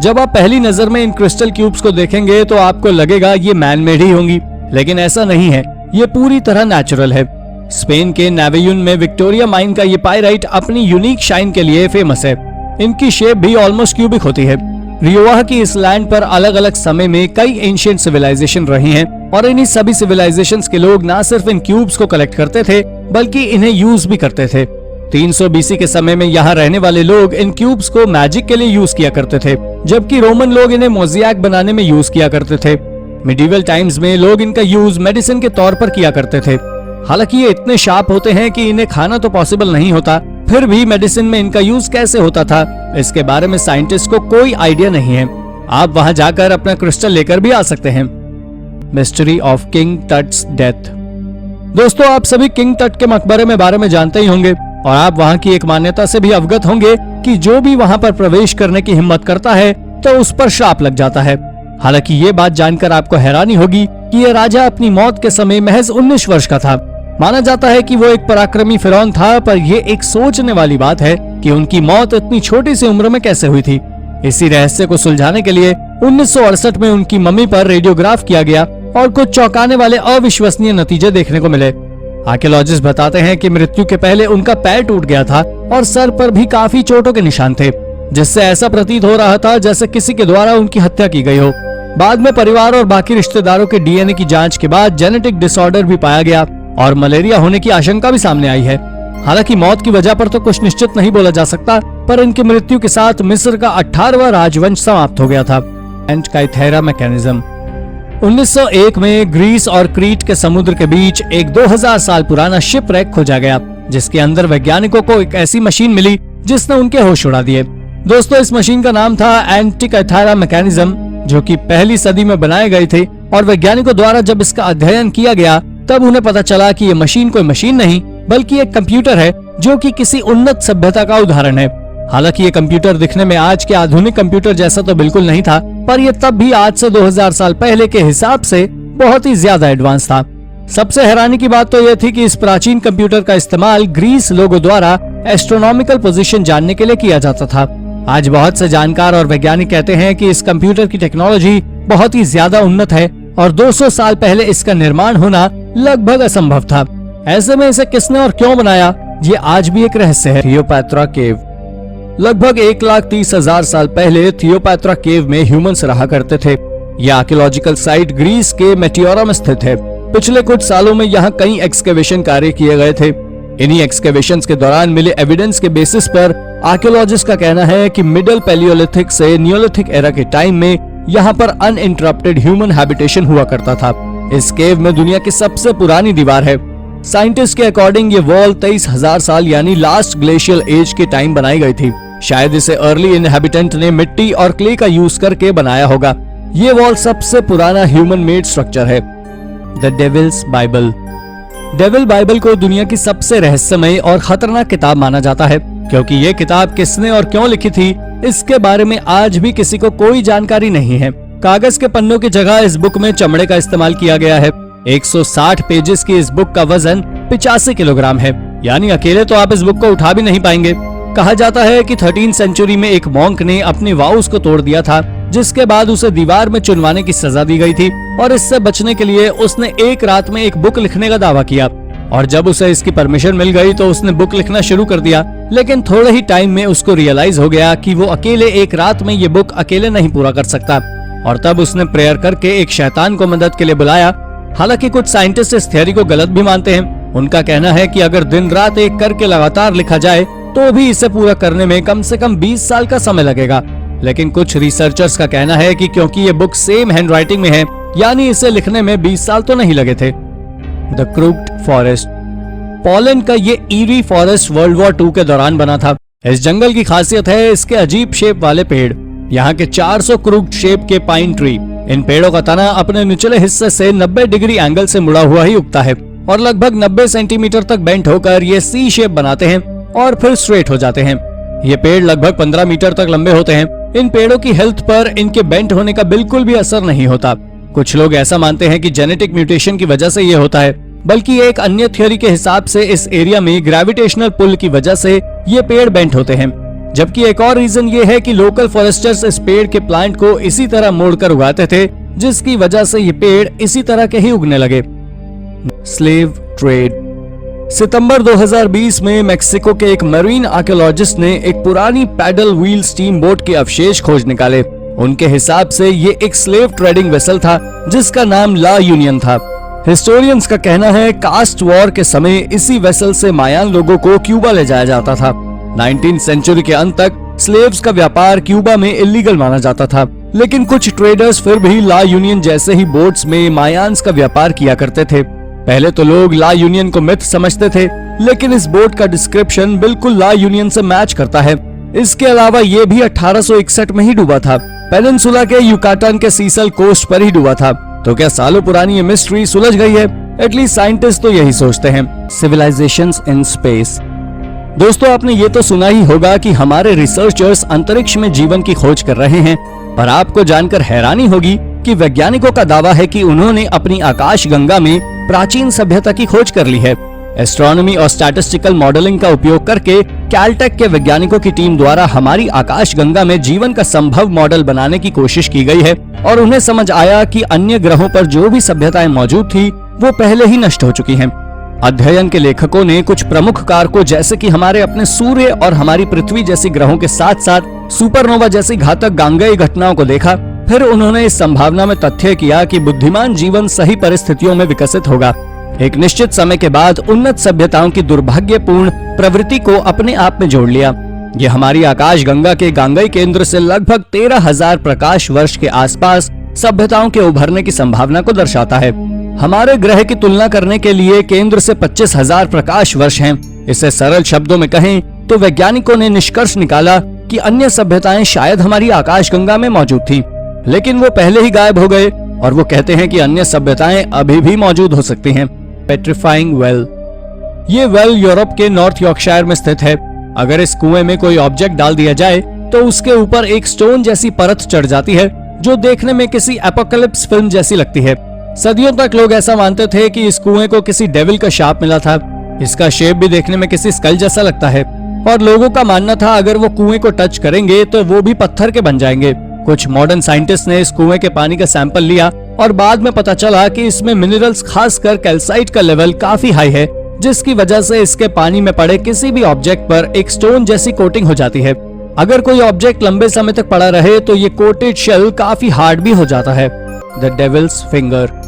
जब आप पहली नजर में इन क्रिस्टल क्यूब्स को देखेंगे तो आपको लगेगा ये मैन मेड ही होंगी, लेकिन ऐसा नहीं है। ये पूरी तरह नेचुरल है। स्पेन के नावेयुन में विक्टोरिया माइन का ये पाइराइट अपनी यूनिक शाइन के लिए फेमस है। इनकी शेप भी ऑलमोस्ट क्यूबिक होती है। रियोवा की इस लैंड पर अलग अलग समय में कई एंशिएंट सिविलाइजेशन रही हैं और इन्हीं सभी सिविलाइजेशंस के लोग न सिर्फ इन क्यूब्स को कलेक्ट करते थे बल्कि इन्हें यूज भी करते थे। 300 बीसी के समय में यहाँ रहने वाले लोग इन क्यूब्स को मैजिक के लिए यूज किया करते थे, जबकि रोमन लोग इन्हें मोज़ेक बनाने में यूज किया करते थे। मिडिवल टाइम्स में लोग इनका यूज मेडिसिन के तौर पर किया करते थे। हालांकि ये इतने शार्प होते हैं कि इन्हें खाना तो पॉसिबल नहीं होता, फिर भी मेडिसिन में इनका यूज कैसे होता था इसके बारे में साइंटिस्ट को कोई आइडिया नहीं है। आप वहां जाकर अपना क्रिस्टल लेकर भी आ सकते हैं। Mystery of King Tut's death. दोस्तों, आप सभी किंग टट के मकबरे में बारे में जानते ही होंगे और आप वहां की एक मान्यता से भी अवगत होंगे कि जो भी वहां पर प्रवेश करने की हिम्मत करता है तो उस पर श्राप लग जाता है। हालांकि ये बात जानकर आपको हैरानी होगी कि ये राजा अपनी मौत के समय महज 19 वर्ष का था। माना जाता है कि वो एक पराक्रमी फिरौन था, पर ये एक सोचने वाली बात है कि उनकी मौत इतनी छोटी सी उम्र में कैसे हुई थी। इसी रहस्य को सुलझाने के लिए 1968 में उनकी मम्मी पर रेडियोग्राफ किया गया और कुछ चौंकाने वाले अविश्वसनीय नतीजे देखने को मिले। आर्कियोलॉजिस्ट बताते हैं कि मृत्यु के पहले उनका पैर टूट गया था और सर पर भी काफी चोटों के निशान थे, जिससे ऐसा प्रतीत हो रहा था जैसे किसी के द्वारा उनकी हत्या की गई हो। बाद में परिवार और बाकी रिश्तेदारों के डीएनए की जांच के बाद जेनेटिक डिसऑर्डर भी पाया गया और मलेरिया होने की आशंका भी सामने आई है। हालांकि मौत की वजह पर तो कुछ निश्चित नहीं बोला जा सकता, पर इनकी मृत्यु के साथ मिस्र का 18वां राजवंश समाप्त हो गया था। एंटकाइथेरा मैकेनिज्म। 1901 में ग्रीस और क्रीट के समुद्र के बीच एक 2000 साल पुराना शिप रैक खोजा गया, जिसके अंदर वैज्ञानिकों को एक ऐसी मशीन मिली जिसने उनके होश उड़ा दिए। दोस्तों, इस मशीन का नाम था एंटिकाइथेरा मैकेनिज्म, जो कि पहली सदी में बनाई गई थी और वैज्ञानिकों द्वारा जब इसका अध्ययन किया गया तब उन्हें पता चला कि ये मशीन कोई मशीन नहीं बल्कि एक कंप्यूटर है, जो कि किसी उन्नत सभ्यता का उदाहरण है। हालांकि ये कंप्यूटर दिखने में आज के आधुनिक कंप्यूटर जैसा तो बिल्कुल नहीं था, पर यह तब भी आज से 2000 साल पहले के हिसाब से बहुत ही ज्यादा एडवांस था। सबसे हैरानी की बात तो यह थी कि इस प्राचीन कंप्यूटर का इस्तेमाल ग्रीस लोगों द्वारा एस्ट्रोनॉमिकल पोजीशन जानने के लिए किया जाता था। आज बहुत से जानकार और वैज्ञानिक कहते हैं कि इस कंप्यूटर की टेक्नोलॉजी बहुत ही ज्यादा उन्नत है और 200 साल पहले इसका निर्माण होना लगभग असंभव था। ऐसे में इसे किसने और क्यों बनाया, ये आज भी एक रहस्य है। थियोपैत्रा केव। लगभग 1,30,000 साल पहले थियोपैत्रा केव में ह्यूमंस रहा करते थे। यह आर्कियोलॉजिकल साइट ग्रीस के मेटियोरा में स्थित है। पिछले कुछ सालों में यहाँ कई एक्सकेवेशन कार्य किए गए थे। इन्हीं एक्सकेवेशंस के दौरान मिले एविडेंस के बेसिस पर आर्कियोलॉजिस्ट का कहना है कि मिडिल पैलियोलिथिक से नियोलिथिक एरा के टाइम में यहाँ पर अनइंटरप्टेड ह्यूमन हैबिटेशन हुआ करता था। इस केव में दुनिया की सबसे पुरानी दीवार है। साइंटिस्ट के अकॉर्डिंग ये वॉल 23,000 साल यानी लास्ट ग्लेशियल एज के टाइम बनाई गई थी। शायद इसे अर्ली इनहैबिटेंट ने मिट्टी और क्ले का यूज करके बनाया होगा। ये वॉल सबसे पुराना ह्यूमन मेड स्ट्रक्चर है। The Devil's Bible. Devil Bible को दुनिया की सबसे रहस्यमय और खतरनाक किताब माना जाता है, क्योंकि ये किताब किसने और क्यों लिखी थी इसके बारे में आज भी किसी को कोई जानकारी नहीं है। कागज के पन्नों की जगह इस बुक में चमड़े का इस्तेमाल किया गया है। 160 पेजेस की इस बुक का वजन 85 किलोग्राम है, यानी अकेले तो आप इस बुक को उठा भी नहीं पाएंगे। कहा जाता है कि 13वीं सेंचुरी में एक मॉन्क ने अपने वाउस को तोड़ दिया था, जिसके बाद उसे दीवार में चुनवाने की सजा दी गई थी और इससे बचने के लिए उसने एक रात में एक बुक लिखने का दावा किया। और जब उसे इसकी परमिशन मिल गई तो उसने बुक लिखना शुरू कर दिया, लेकिन थोड़े ही टाइम में उसको रियलाइज हो गया कि वो अकेले एक रात में ये बुक अकेले नहीं पूरा कर सकता, और तब उसने प्रेयर करके एक शैतान को मदद के लिए बुलाया। हालांकि कुछ साइंटिस्ट इस थियोरी को गलत भी मानते हैं। उनका कहना है कि अगर दिन रात एक करके लगातार लिखा जाए तो भी इसे पूरा करने में कम से कम 20 साल का समय लगेगा। लेकिन कुछ रिसर्चर्स का कहना है कि क्योंकि ये बुक सेम हैंडराइटिंग में है, यानी इसे लिखने में 20 साल तो नहीं लगे थे। The crooked forest. पोलैंड का ये ईरी फॉरेस्ट वर्ल्ड वॉर 2 के दौरान बना था। इस जंगल की खासियत है इसके अजीब शेप वाले पेड़। यहाँ के 400 क्रूक्ड शेप के पाइन ट्री। इन पेड़ों का तना अपने निचले हिस्से से 90 डिग्री एंगल से मुड़ा हुआ ही उगता है और लगभग 90 सेंटीमीटर तक बेंट होकर ये सी शेप बनाते हैं और फिर स्ट्रेट हो जाते हैं। ये पेड़ लगभग 15 मीटर तक लंबे होते हैं। इन पेड़ों की हेल्थ पर इनके बेंट होने का बिल्कुल भी असर नहीं होता। कुछ लोग ऐसा मानते हैं कि जेनेटिक म्यूटेशन की वजह से ये होता है, बल्कि एक अन्य थ्योरी के हिसाब से इस एरिया में ग्रेविटेशनल पुल की वजह से ये पेड़ बेंट होते हैं। जबकि एक और रीजन ये है कि लोकल फॉरेस्टर्स इस पेड़ के प्लांट को इसी तरह मोड़कर उगाते थे, जिसकी वजह से ये पेड़ इसी तरह के ही उगने लगे। Slave trade. सितंबर 2020 में मेक्सिको के एक मरीन आर्कियोलॉजिस्ट ने एक पुरानी पैडल व्हील स्टीम बोट के अवशेष खोज निकाले। उनके हिसाब से ये एक स्लेव ट्रेडिंग वेसल था जिसका नाम ला यूनियन था। हिस्टोरियंस का कहना है कास्ट वॉर के समय इसी वेसल से मायान लोगों को क्यूबा ले जाया जाता था। 19वीं सेंचुरी के अंत तक स्लेव्स का व्यापार क्यूबा में इलीगल माना जाता था, लेकिन कुछ ट्रेडर्स फिर भी ला यूनियन जैसे ही बोट्स में मायान्स का व्यापार किया करते थे। पहले तो लोग ला यूनियन को मिथ समझते थे, लेकिन इस बोट का डिस्क्रिप्शन बिल्कुल ला यूनियन से मैच करता है। इसके अलावा ये भी 1861 में ही डूबा था। पेनिनसुला के युकाटन के सीसल कोस्ट पर ही डूबा था। तो क्या सालों पुरानी ये मिस्ट्री सुलझ गई है? एटलीस्ट साइंटिस्ट तो यही सोचते हैं। Civilisations in space. दोस्तों, आपने ये तो सुना ही होगा कि हमारे रिसर्चर्स अंतरिक्ष में जीवन की खोज कर रहे हैं, पर आपको जानकर हैरानी होगी कि वैज्ञानिकों का दावा है कि उन्होंने अपनी आकाश गंगा में प्राचीन सभ्यता की खोज कर ली है। एस्ट्रोनॉमी और स्टैटिस्टिकल मॉडलिंग का उपयोग करके कैलटेक के वैज्ञानिकों की टीम द्वारा हमारी आकाश गंगा में जीवन का संभव मॉडल बनाने की कोशिश की गई है और उन्हें समझ आया कि अन्य ग्रहों पर जो भी सभ्यताएं मौजूद थी वो पहले ही नष्ट हो चुकी हैं। अध्ययन के लेखकों ने कुछ प्रमुख कारकों जैसे कि हमारे अपने सूर्य और हमारी पृथ्वी जैसी ग्रहों के साथ साथ सुपरनोवा जैसी घातक गांगेय घटनाओं को देखा। फिर उन्होंने इस संभावना में तथ्य किया कि बुद्धिमान जीवन सही परिस्थितियों में विकसित होगा। एक निश्चित समय के बाद उन्नत सभ्यताओं की दुर्भाग्यपूर्ण प्रवृत्ति को अपने आप में जोड़ लिया। ये हमारी आकाश गंगा के गांगेय केंद्र से लगभग 13,000 प्रकाश वर्ष के आसपास सभ्यताओं के उभरने की संभावना को दर्शाता है। हमारे ग्रह की तुलना करने के लिए केंद्र से 25,000 प्रकाश वर्ष हैं। इसे सरल शब्दों में कहें तो वैज्ञानिकों ने निष्कर्ष निकाला कि अन्य सभ्यताएं शायद हमारी आकाश गंगा में मौजूद थीं, लेकिन वो पहले ही गायब हो गए। और वो कहते हैं कि अन्य सभ्यताएं अभी भी मौजूद हो सकती हैं। पेट्रिफाइंग वेल। ये वेल यूरोप के नॉर्थ यॉर्कशायर में स्थित है। अगर इस कुएं में कोई ऑब्जेक्ट डाल दिया जाए तो उसके ऊपर एक स्टोन जैसी परत चढ़ जाती है जो देखने में किसी एपोकलिप्स फिल्म जैसी लगती है। सदियों तक लोग ऐसा मानते थे कि इस कुएं को किसी डेविल का शाप मिला था। इसका शेप भी देखने में किसी स्कल जैसा लगता है। और लोगों का मानना था अगर वो कुएं को टच करेंगे तो वो भी पत्थर के बन जाएंगे। कुछ मॉडर्न साइंटिस्ट ने इस कुएं के पानी का सैंपल लिया और बाद में पता चला कि इसमें मिनरल्स खासकर कैल्साइट का लेवल काफी हाई है, जिसकी वजह से इसके पानी में पड़े किसी भी ऑब्जेक्ट पर एक स्टोन जैसी कोटिंग हो जाती है। अगर कोई ऑब्जेक्ट लंबे समय तक पड़ा रहे तो ये कोटेड शेल काफी हार्ड भी हो जाता है। The Devil's Finger.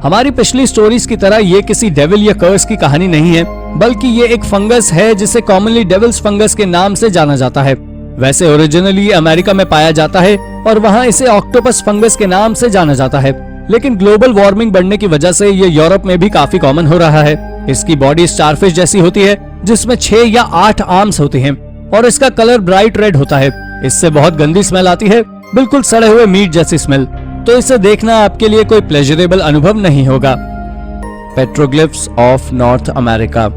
हमारी पिछली स्टोरीज की तरह ये किसी डेविल या कर्स की कहानी नहीं है, बल्कि ये एक फंगस है जिसे कॉमनली डेविल्स फंगस के नाम से जाना जाता है। वैसे ओरिजिनली अमेरिका में पाया जाता है और वहाँ इसे ऑक्टोपस फंगस के नाम से जाना जाता है, लेकिन ग्लोबल वार्मिंग बढ़ने की वजह से ये यूरोप में भी काफी कॉमन हो रहा है। इसकी बॉडी स्टारफिश जैसी होती है, जिसमें 6 या 8 आर्म्स होती हैं और इसका कलर ब्राइट रेड होता है। इससे बहुत गंदी स्मेल आती है, बिल्कुल सड़े हुए मीट जैसी स्मेल, तो इसे देखना आपके लिए कोई प्लेजरेबल अनुभव नहीं होगा। Petroglyphs of north America.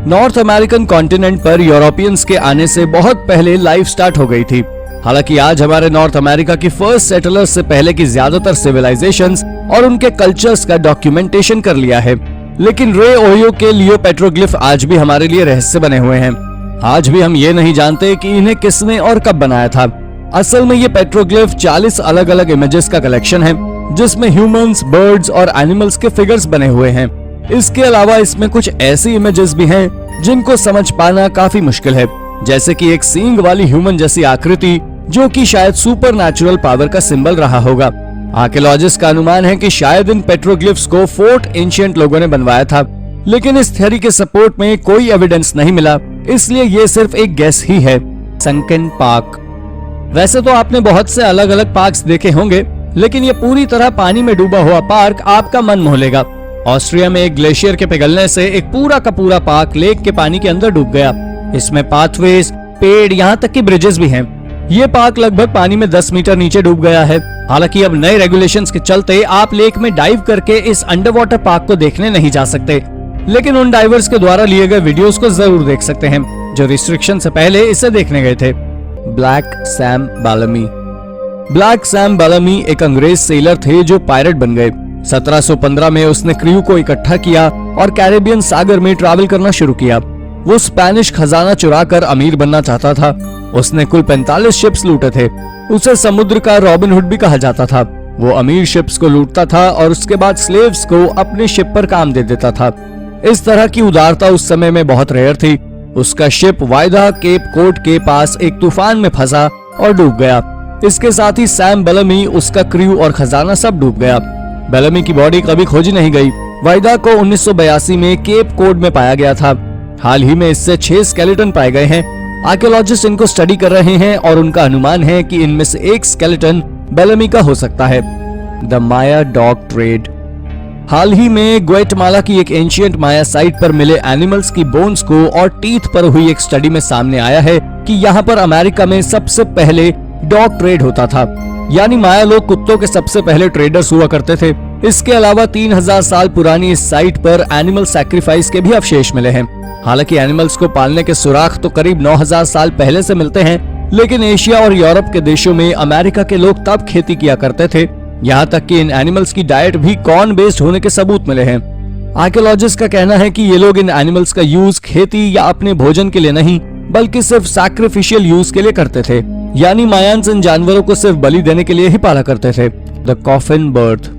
North American continent पर यूरोपियंस के आने से बहुत पहले लाइफ स्टार्ट हो गई थी। हालांकि आज हमारे नॉर्थ अमेरिका की फर्स्ट सेटलर्स से पहले की ज्यादातर सिविलाइजेशंस और उनके कल्चर्स का डॉक्यूमेंटेशन कर लिया है, लेकिन रे ओयो के लियो पेट्रोग्लिफ आज भी हमारे लिए रहस्य बने हुए हैं। आज भी हम ये नहीं जानते कि इन्हें किसने और कब बनाया था। असल में ये पेट्रोग्लिफ 40 अलग अलग इमेजेस का कलेक्शन है, जिसमें ह्यूमंस, बर्ड्स और एनिमल्स के फिगर्स बने हुए हैं। इसके अलावा इसमें कुछ ऐसी इमेजेस भी हैं जिनको समझ पाना काफी मुश्किल है, जैसे कि एक सींग वाली ह्यूमन जैसी आकृति जो कि शायद सुपर नेचुरल पावर का सिंबल रहा होगा। आर्कियोलॉजिस्ट का अनुमान है कि शायद इन पेट्रोग्लिफ्स को फोर्ट एंशिएंट लोगों ने बनवाया था, लेकिन इस थ्योरी के सपोर्ट में कोई एविडेंस नहीं मिला, इसलिए ये सिर्फ एक गेस ही है। Sunken park. वैसे तो आपने बहुत से अलग अलग पार्क्स देखे होंगे, लेकिन ये पूरी तरह पानी में डूबा हुआ पार्क आपका मन मोह लेगा। ऑस्ट्रिया में एक ग्लेशियर के पिघलने से एक पूरा का पूरा पार्क लेक के पानी के अंदर डूब गया। इसमें पाथवेज, पेड़, यहाँ तक कि ब्रिजेस भी हैं। ये पार्क लगभग पानी में 10 मीटर नीचे डूब गया है। हालांकि अब नए रेगुलेशंस के चलते आप लेक में डाइव करके इस अंडर वाटर पार्क को देखने नहीं जा सकते, लेकिन उन डाइवर्स के द्वारा लिए गए वीडियोस को जरूर देख सकते हैं जो रिस्ट्रिक्शन से पहले इसे देखने गए थे। Black Sam Bellamy. Black Sam Bellamy एक अंग्रेज सेलर थे जो पायरेट बन गए। 1715 में उसने क्रू को इकट्ठा किया और कैरेबियन सागर में ट्रैवल करना शुरू किया। वो स्पेनिश खजाना चुराकर अमीर बनना चाहता था। उसने कुल 45 शिप्स लूटे थे। उसे समुद्र का रॉबिन हुड भी कहा जाता था। वो अमीर शिप्स को लूटता था और उसके बाद स्लेव्स को अपने शिप पर काम दे देता था। इस तरह की उदारता उस समय में बहुत रेयर थी। उसका शिप वायदा केप कोड के पास एक तूफान में फंसा और डूब गया। इसके साथ ही सैम बेलमी, उसका क्रू और खजाना सब डूब गया। बेलमी की बॉडी कभी खोजी नहीं गई। वायदा को 1982 में केप कोड में पाया गया था। हाल ही में इससे 6 स्केलेटन पाए गए हैं। आर्कियोलॉजिस्ट इनको स्टडी कर रहे हैं और उनका अनुमान है कि इनमें से एक स्केलेटन बेलमी का हो सकता है। The Maya dog trade. हाल ही में ग्वाटेमाला की एक एंशिएंट माया साइट पर मिले एनिमल्स की बोन्स को और टीथ पर हुई एक स्टडी में सामने आया है कि यहाँ पर अमेरिका में सबसे पहले डॉग ट्रेड होता था, यानी माया लोग कुत्तों के सबसे पहले ट्रेडर्स हुआ करते थे। इसके अलावा 3000 साल पुरानी इस साइट पर एनिमल सैक्रिफाइस के भी अवशेष मिले हैं। हालांकि एनिमल्स को पालने के सुराख तो करीब 9000 साल पहले से मिलते हैं, लेकिन एशिया और यूरोप के देशों में अमेरिका के लोग तब खेती किया करते थे। यहाँ तक कि इन एनिमल्स की डाइट भी कॉर्न बेस्ड होने के सबूत मिले हैं। आर्कियोलॉजिस्ट का कहना है कि ये लोग इन एनिमल्स का यूज खेती या अपने भोजन के लिए नहीं, बल्कि सिर्फ सैक्रिफिशियल यूज के लिए करते थे, यानी मायान्स इन जानवरों को सिर्फ बलि देने के लिए ही पाला करते थे। The coffin birth.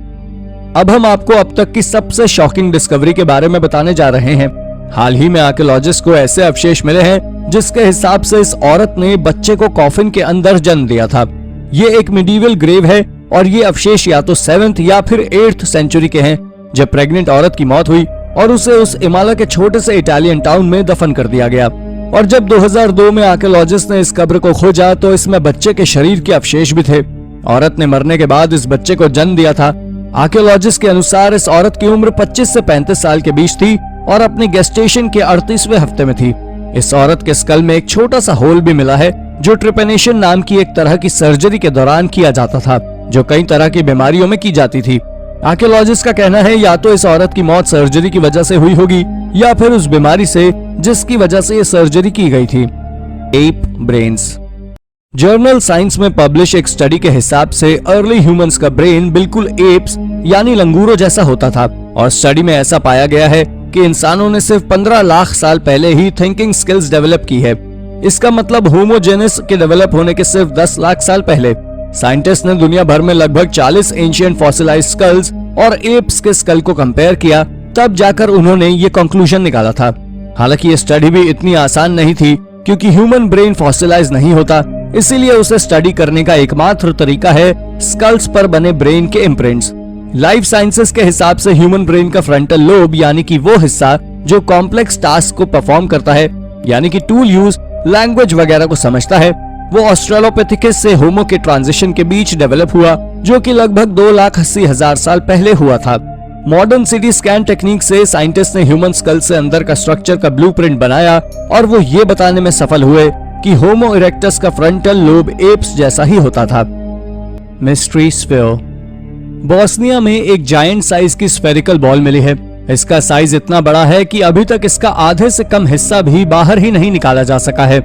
अब हम आपको अब तक की सबसे शॉकिंग डिस्कवरी के बारे में बताने जा रहे हैं। हाल ही में आर्कियोलॉजिस्ट को ऐसे अवशेष मिले हैं जिसके हिसाब से इस औरत ने बच्चे को कॉफिन के अंदर जन्म दिया था। ये एक मिडीवल ग्रेव है और ये अवशेष या तो 7th या फिर 8th सेंचुरी के हैं, जब प्रेग्नेंट औरत की मौत हुई और उसे उस इमाला के छोटे से इटालियन टाउन में दफन कर दिया गया। और जब 2002 में आर्कियोलॉजिस्ट ने इस कब्र को खोजा तो इसमें बच्चे के शरीर के अवशेष भी थे। औरत ने मरने के बाद इस बच्चे को जन्म दिया था। आर्कियोलॉजिस्ट के अनुसार इस औरत की उम्र 25 से 35 साल के बीच थी और अपनी गेस्टेशन के 38वें हफ्ते में थी। इस औरत के स्कल में एक छोटा सा होल भी मिला है जो ट्रिपेनेशन नाम की एक तरह की सर्जरी के दौरान किया जाता था, जो कई तरह की बीमारियों में की जाती थी। आर्कियोलॉजिस्ट का कहना है या तो इस औरत की मौत सर्जरी की वजह से हुई होगी या फिर उस बीमारी से जिसकी वजह से ये सर्जरी की गई थी। App brains. जर्नल साइंस में पब्लिश एक स्टडी के हिसाब से अर्ली ह्यूमंस का ब्रेन बिल्कुल एप्स यानी लंगूरों जैसा होता था और स्टडी में ऐसा पाया गया है कि इंसानों ने सिर्फ 15 लाख साल पहले ही थिंकिंग स्किल्स डेवलप की है। इसका मतलब होमोजेनिस के डेवलप होने के सिर्फ 10 लाख साल पहले। साइंटिस्ट ने दुनिया भर में लगभग 40 एंशिएंट फॉसिलाइज्ड स्कल्स और एप्स के स्कल को कंपेयर किया, तब जाकर उन्होंने ये कंक्लूजन निकाला था। हालांकि ये स्टडी भी इतनी आसान नहीं थी, क्योंकि ह्यूमन ब्रेन फॉसिलाइज नहीं होता, इसीलिए उसे स्टडी करने का एकमात्र तरीका है स्कल्स पर बने ब्रेन के इम्प्रिंट्स। लाइफ साइंसेस के हिसाब से ह्यूमन ब्रेन का फ्रंटल लोब यानी कि वो हिस्सा जो कॉम्प्लेक्स टास्क को परफॉर्म करता है, यानी कि टूल यूज, लैंग्वेज वगैरह को समझता है, वो ऑस्ट्रेलोपिथेकस से होमो के ट्रांजिशन के बीच डेवलप हुआ, जो कि लगभग 2,80,000 साल पहले हुआ था। मॉडर्न सीटी स्कैन टेक्निक से साइंटिस्ट ने ह्यूमन स्कल से अंदर का स्ट्रक्चर का ब्लूप्रिंट बनाया और वो ये बताने में सफल हुए कि होमो इरेक्टस का फ्रंटल लोब एप्स जैसा ही होता था। Mystery sphere. बोस्निया में एक जायंट साइज की स्फेरिकल बॉल मिली है। इसका साइज इतना बड़ा है कि अभी तक इसका आधे से कम हिस्सा भी बाहर ही नहीं निकाला जा सका है।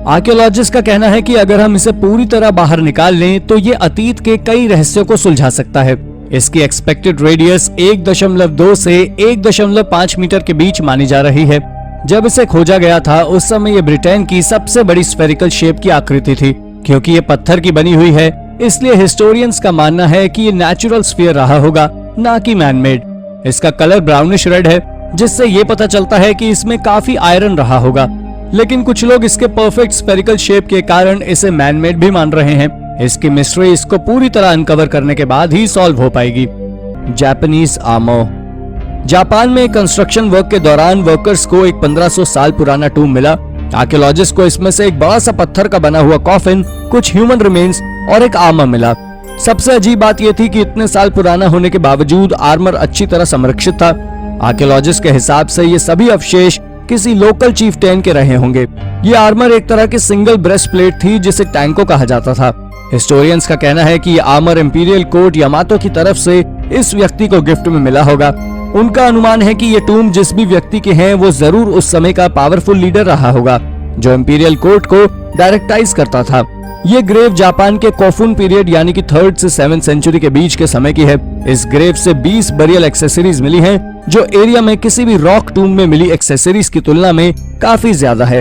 आर्कियोलॉजिस्ट का कहना है कि अगर हम इसे पूरी तरह बाहर निकाल लें तो ये अतीत के कई रहस्यों को सुलझा सकता है। इसकी एक्सपेक्टेड रेडियस 1.2 से 1.5 मीटर के बीच मानी जा रही है। जब इसे खोजा गया था उस समय ये ब्रिटेन की सबसे बड़ी स्फेरिकल शेप की आकृति थी। क्योंकि ये पत्थर की बनी हुई है, इसलिए हिस्टोरियंस का मानना है कि ये नेचुरल स्फीयर रहा होगा, ना कि मैनमेड। इसका कलर ब्राउनिश रेड है, जिससे ये पता चलता है कि इसमें काफी आयरन रहा होगा। लेकिन कुछ लोग इसके परफेक्ट स्फेरिकल शेप के कारण इसे मैनमेड भी मान रहे हैं। इसकी मिस्ट्री इसको पूरी तरह अनकवर करने के बाद ही सॉल्व हो पाएगी। Japanese armour. जापान में कंस्ट्रक्शन वर्क के दौरान वर्कर्स को एक 1500 साल पुराना टूम मिला। आर्कियोलॉजिस्ट को इसमें से एक बड़ा सा पत्थर का बना हुआ कॉफिन, कुछ ह्यूमन रिमेन्स और एक आर्मर मिला। सबसे अजीब बात यह थी कि इतने साल पुराना होने के बावजूद आर्मर अच्छी तरह संरक्षित था। आर्कियोलॉजिस्ट के हिसाब से ये सभी अवशेष किसी लोकल चीफटेन के रहे होंगे। ये आर्मर एक तरह की सिंगल ब्रेस्ट प्लेट थी जिसे टैंको कहा जाता था। हिस्टोरियंस का कहना है कि ये आर्मर इंपीरियल कोर्ट यामातो की तरफ से इस व्यक्ति को गिफ्ट में मिला होगा। उनका अनुमान है कि ये टूम जिस भी व्यक्ति के हैं वो जरूर उस समय का पावरफुल लीडर रहा होगा जो इंपीरियल कोर्ट को डायरेक्टाइज करता था। ये ग्रेव जापान के कोफुन पीरियड यानी कि 3rd से 7th सेंचुरी के बीच के समय की है। इस ग्रेव से 20 बरियल एक्सेसरीज मिली हैं, जो एरिया में किसी भी रॉक टूम में मिली एक्सेसरीज की तुलना में काफी ज्यादा है।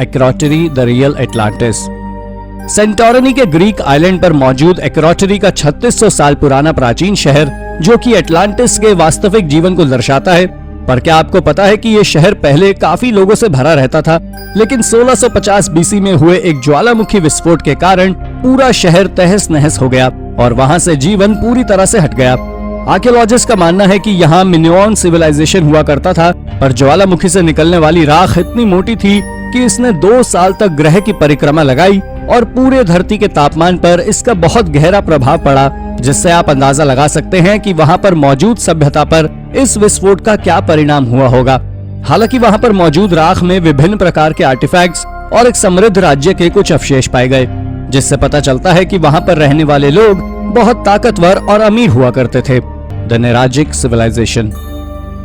एक्रोटरी द रियल एटलांटिस। सेंटोरिनी के ग्रीक आइलैंड पर मौजूद एक्रोटरी का 3600 साल पुराना प्राचीन शहर, जो कि एटलांटिस के वास्तविक जीवन को दर्शाता है। पर क्या आपको पता है कि ये शहर पहले काफी लोगों से भरा रहता था, लेकिन 1650 बीसी में हुए एक ज्वालामुखी विस्फोट के कारण पूरा शहर तहस नहस हो गया और वहां से जीवन पूरी तरह से हट गया। आर्कियोलॉजिस्ट का मानना है कि यहाँ मिनोअन सिविलाइजेशन हुआ करता था, पर ज्वालामुखी से निकलने वाली राख इतनी मोटी थी कि इसने 2 साल तक ग्रह की परिक्रमा लगाई और पूरे धरती के तापमान पर इसका बहुत गहरा प्रभाव पड़ा, जिससे आप अंदाजा लगा सकते हैं कि वहाँ पर मौजूद सभ्यता पर इस विस्फोट का क्या परिणाम हुआ होगा। हालांकि वहाँ पर मौजूद राख में विभिन्न प्रकार के आर्टिफैक्ट्स और एक समृद्ध राज्य के कुछ अवशेष पाए गए, जिससे पता चलता है कि वहाँ पर रहने वाले लोग बहुत ताकतवर और अमीर हुआ करते थे। द नेराजिक सिविलाइजेशन।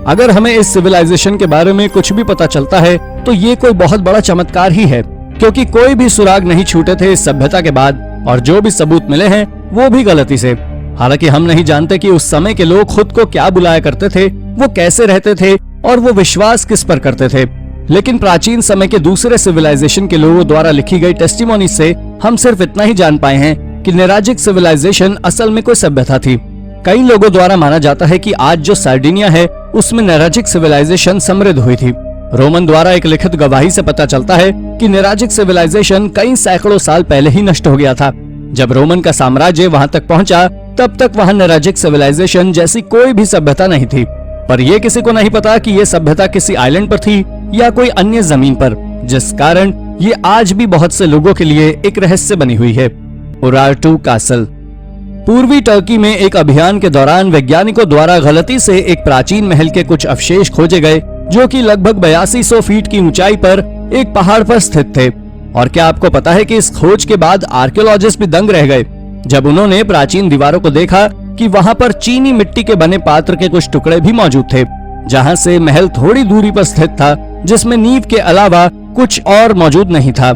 अगर हमें इस सिविलाइजेशन के बारे में कुछ भी पता चलता है तो ये कोई बहुत बड़ा चमत्कार ही है, क्योंकि कोई भी सुराग नहीं छूटे थे इस सभ्यता के बाद, और जो भी सबूत मिले हैं वो भी गलती से। हालांकि हम नहीं जानते कि उस समय के लोग खुद को क्या बुलाया करते थे, वो कैसे रहते थे और वो विश्वास किस पर करते थे। लेकिन प्राचीन समय के दूसरे सिविलाइजेशन के लोगों द्वारा लिखी गई टेस्टिमोनी से हम सिर्फ इतना ही जान पाए हैं कि नेराजिक सिविलाइजेशन असल में कोई सभ्यता थी। कई लोगों द्वारा माना जाता है कि आज जो सार्डिनिया है उसमें नेराजिक सिविलाइजेशन समृद्ध हुई थी। रोमन द्वारा एक लिखित गवाही से पता चलता है कि नेराजिक सिविलाइजेशन कई सैकड़ों साल पहले ही नष्ट हो गया था। जब रोमन का साम्राज्य वहां तक पहुंचा तब तक वहां नेराजिक सिविलाइजेशन जैसी कोई भी सभ्यता नहीं थी, पर यह किसी को नहीं पता कि यह सभ्यता किसी आइलैंड पर थी या कोई अन्य जमीन पर, जिस कारण ये आज भी बहुत से लोगों के लिए एक रहस्य बनी हुई है। उरार्टू कासल। पूर्वी टर्की में एक अभियान के दौरान वैज्ञानिकों द्वारा गलती से एक प्राचीन महल के कुछ अवशेष खोजे गए, जो कि लगभग 8200 फीट की ऊंचाई पर एक पहाड़ पर स्थित थे। और क्या आपको पता है कि इस खोज के बाद आर्कियोलॉजिस्ट भी दंग रह गए जब उन्होंने प्राचीन दीवारों को देखा कि वहां पर चीनी मिट्टी के बने पात्र के कुछ टुकड़े भी मौजूद थे, जहां से महल थोड़ी दूरी पर स्थित था, जिसमें नींव के अलावा कुछ और मौजूद नहीं था।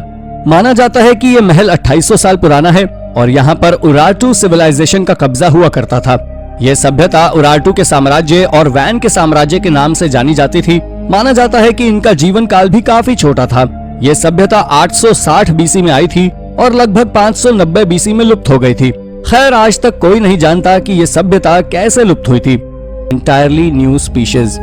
माना जाता है कि यह महल 2800 साल पुराना है और यहाँ पर उरार्टू सिविलाइजेशन का कब्जा हुआ करता था। ये सभ्यता उराटू के साम्राज्य और वैन के साम्राज्य के नाम से जानी जाती थी। माना जाता है कि इनका जीवन काल भी काफी छोटा था। ये सभ्यता 860 बीसी में आई थी और लगभग 590 बीसी में लुप्त हो गई थी। खैर, आज तक कोई नहीं जानता कि ये सभ्यता कैसे लुप्त हुई थी। Entirely new species.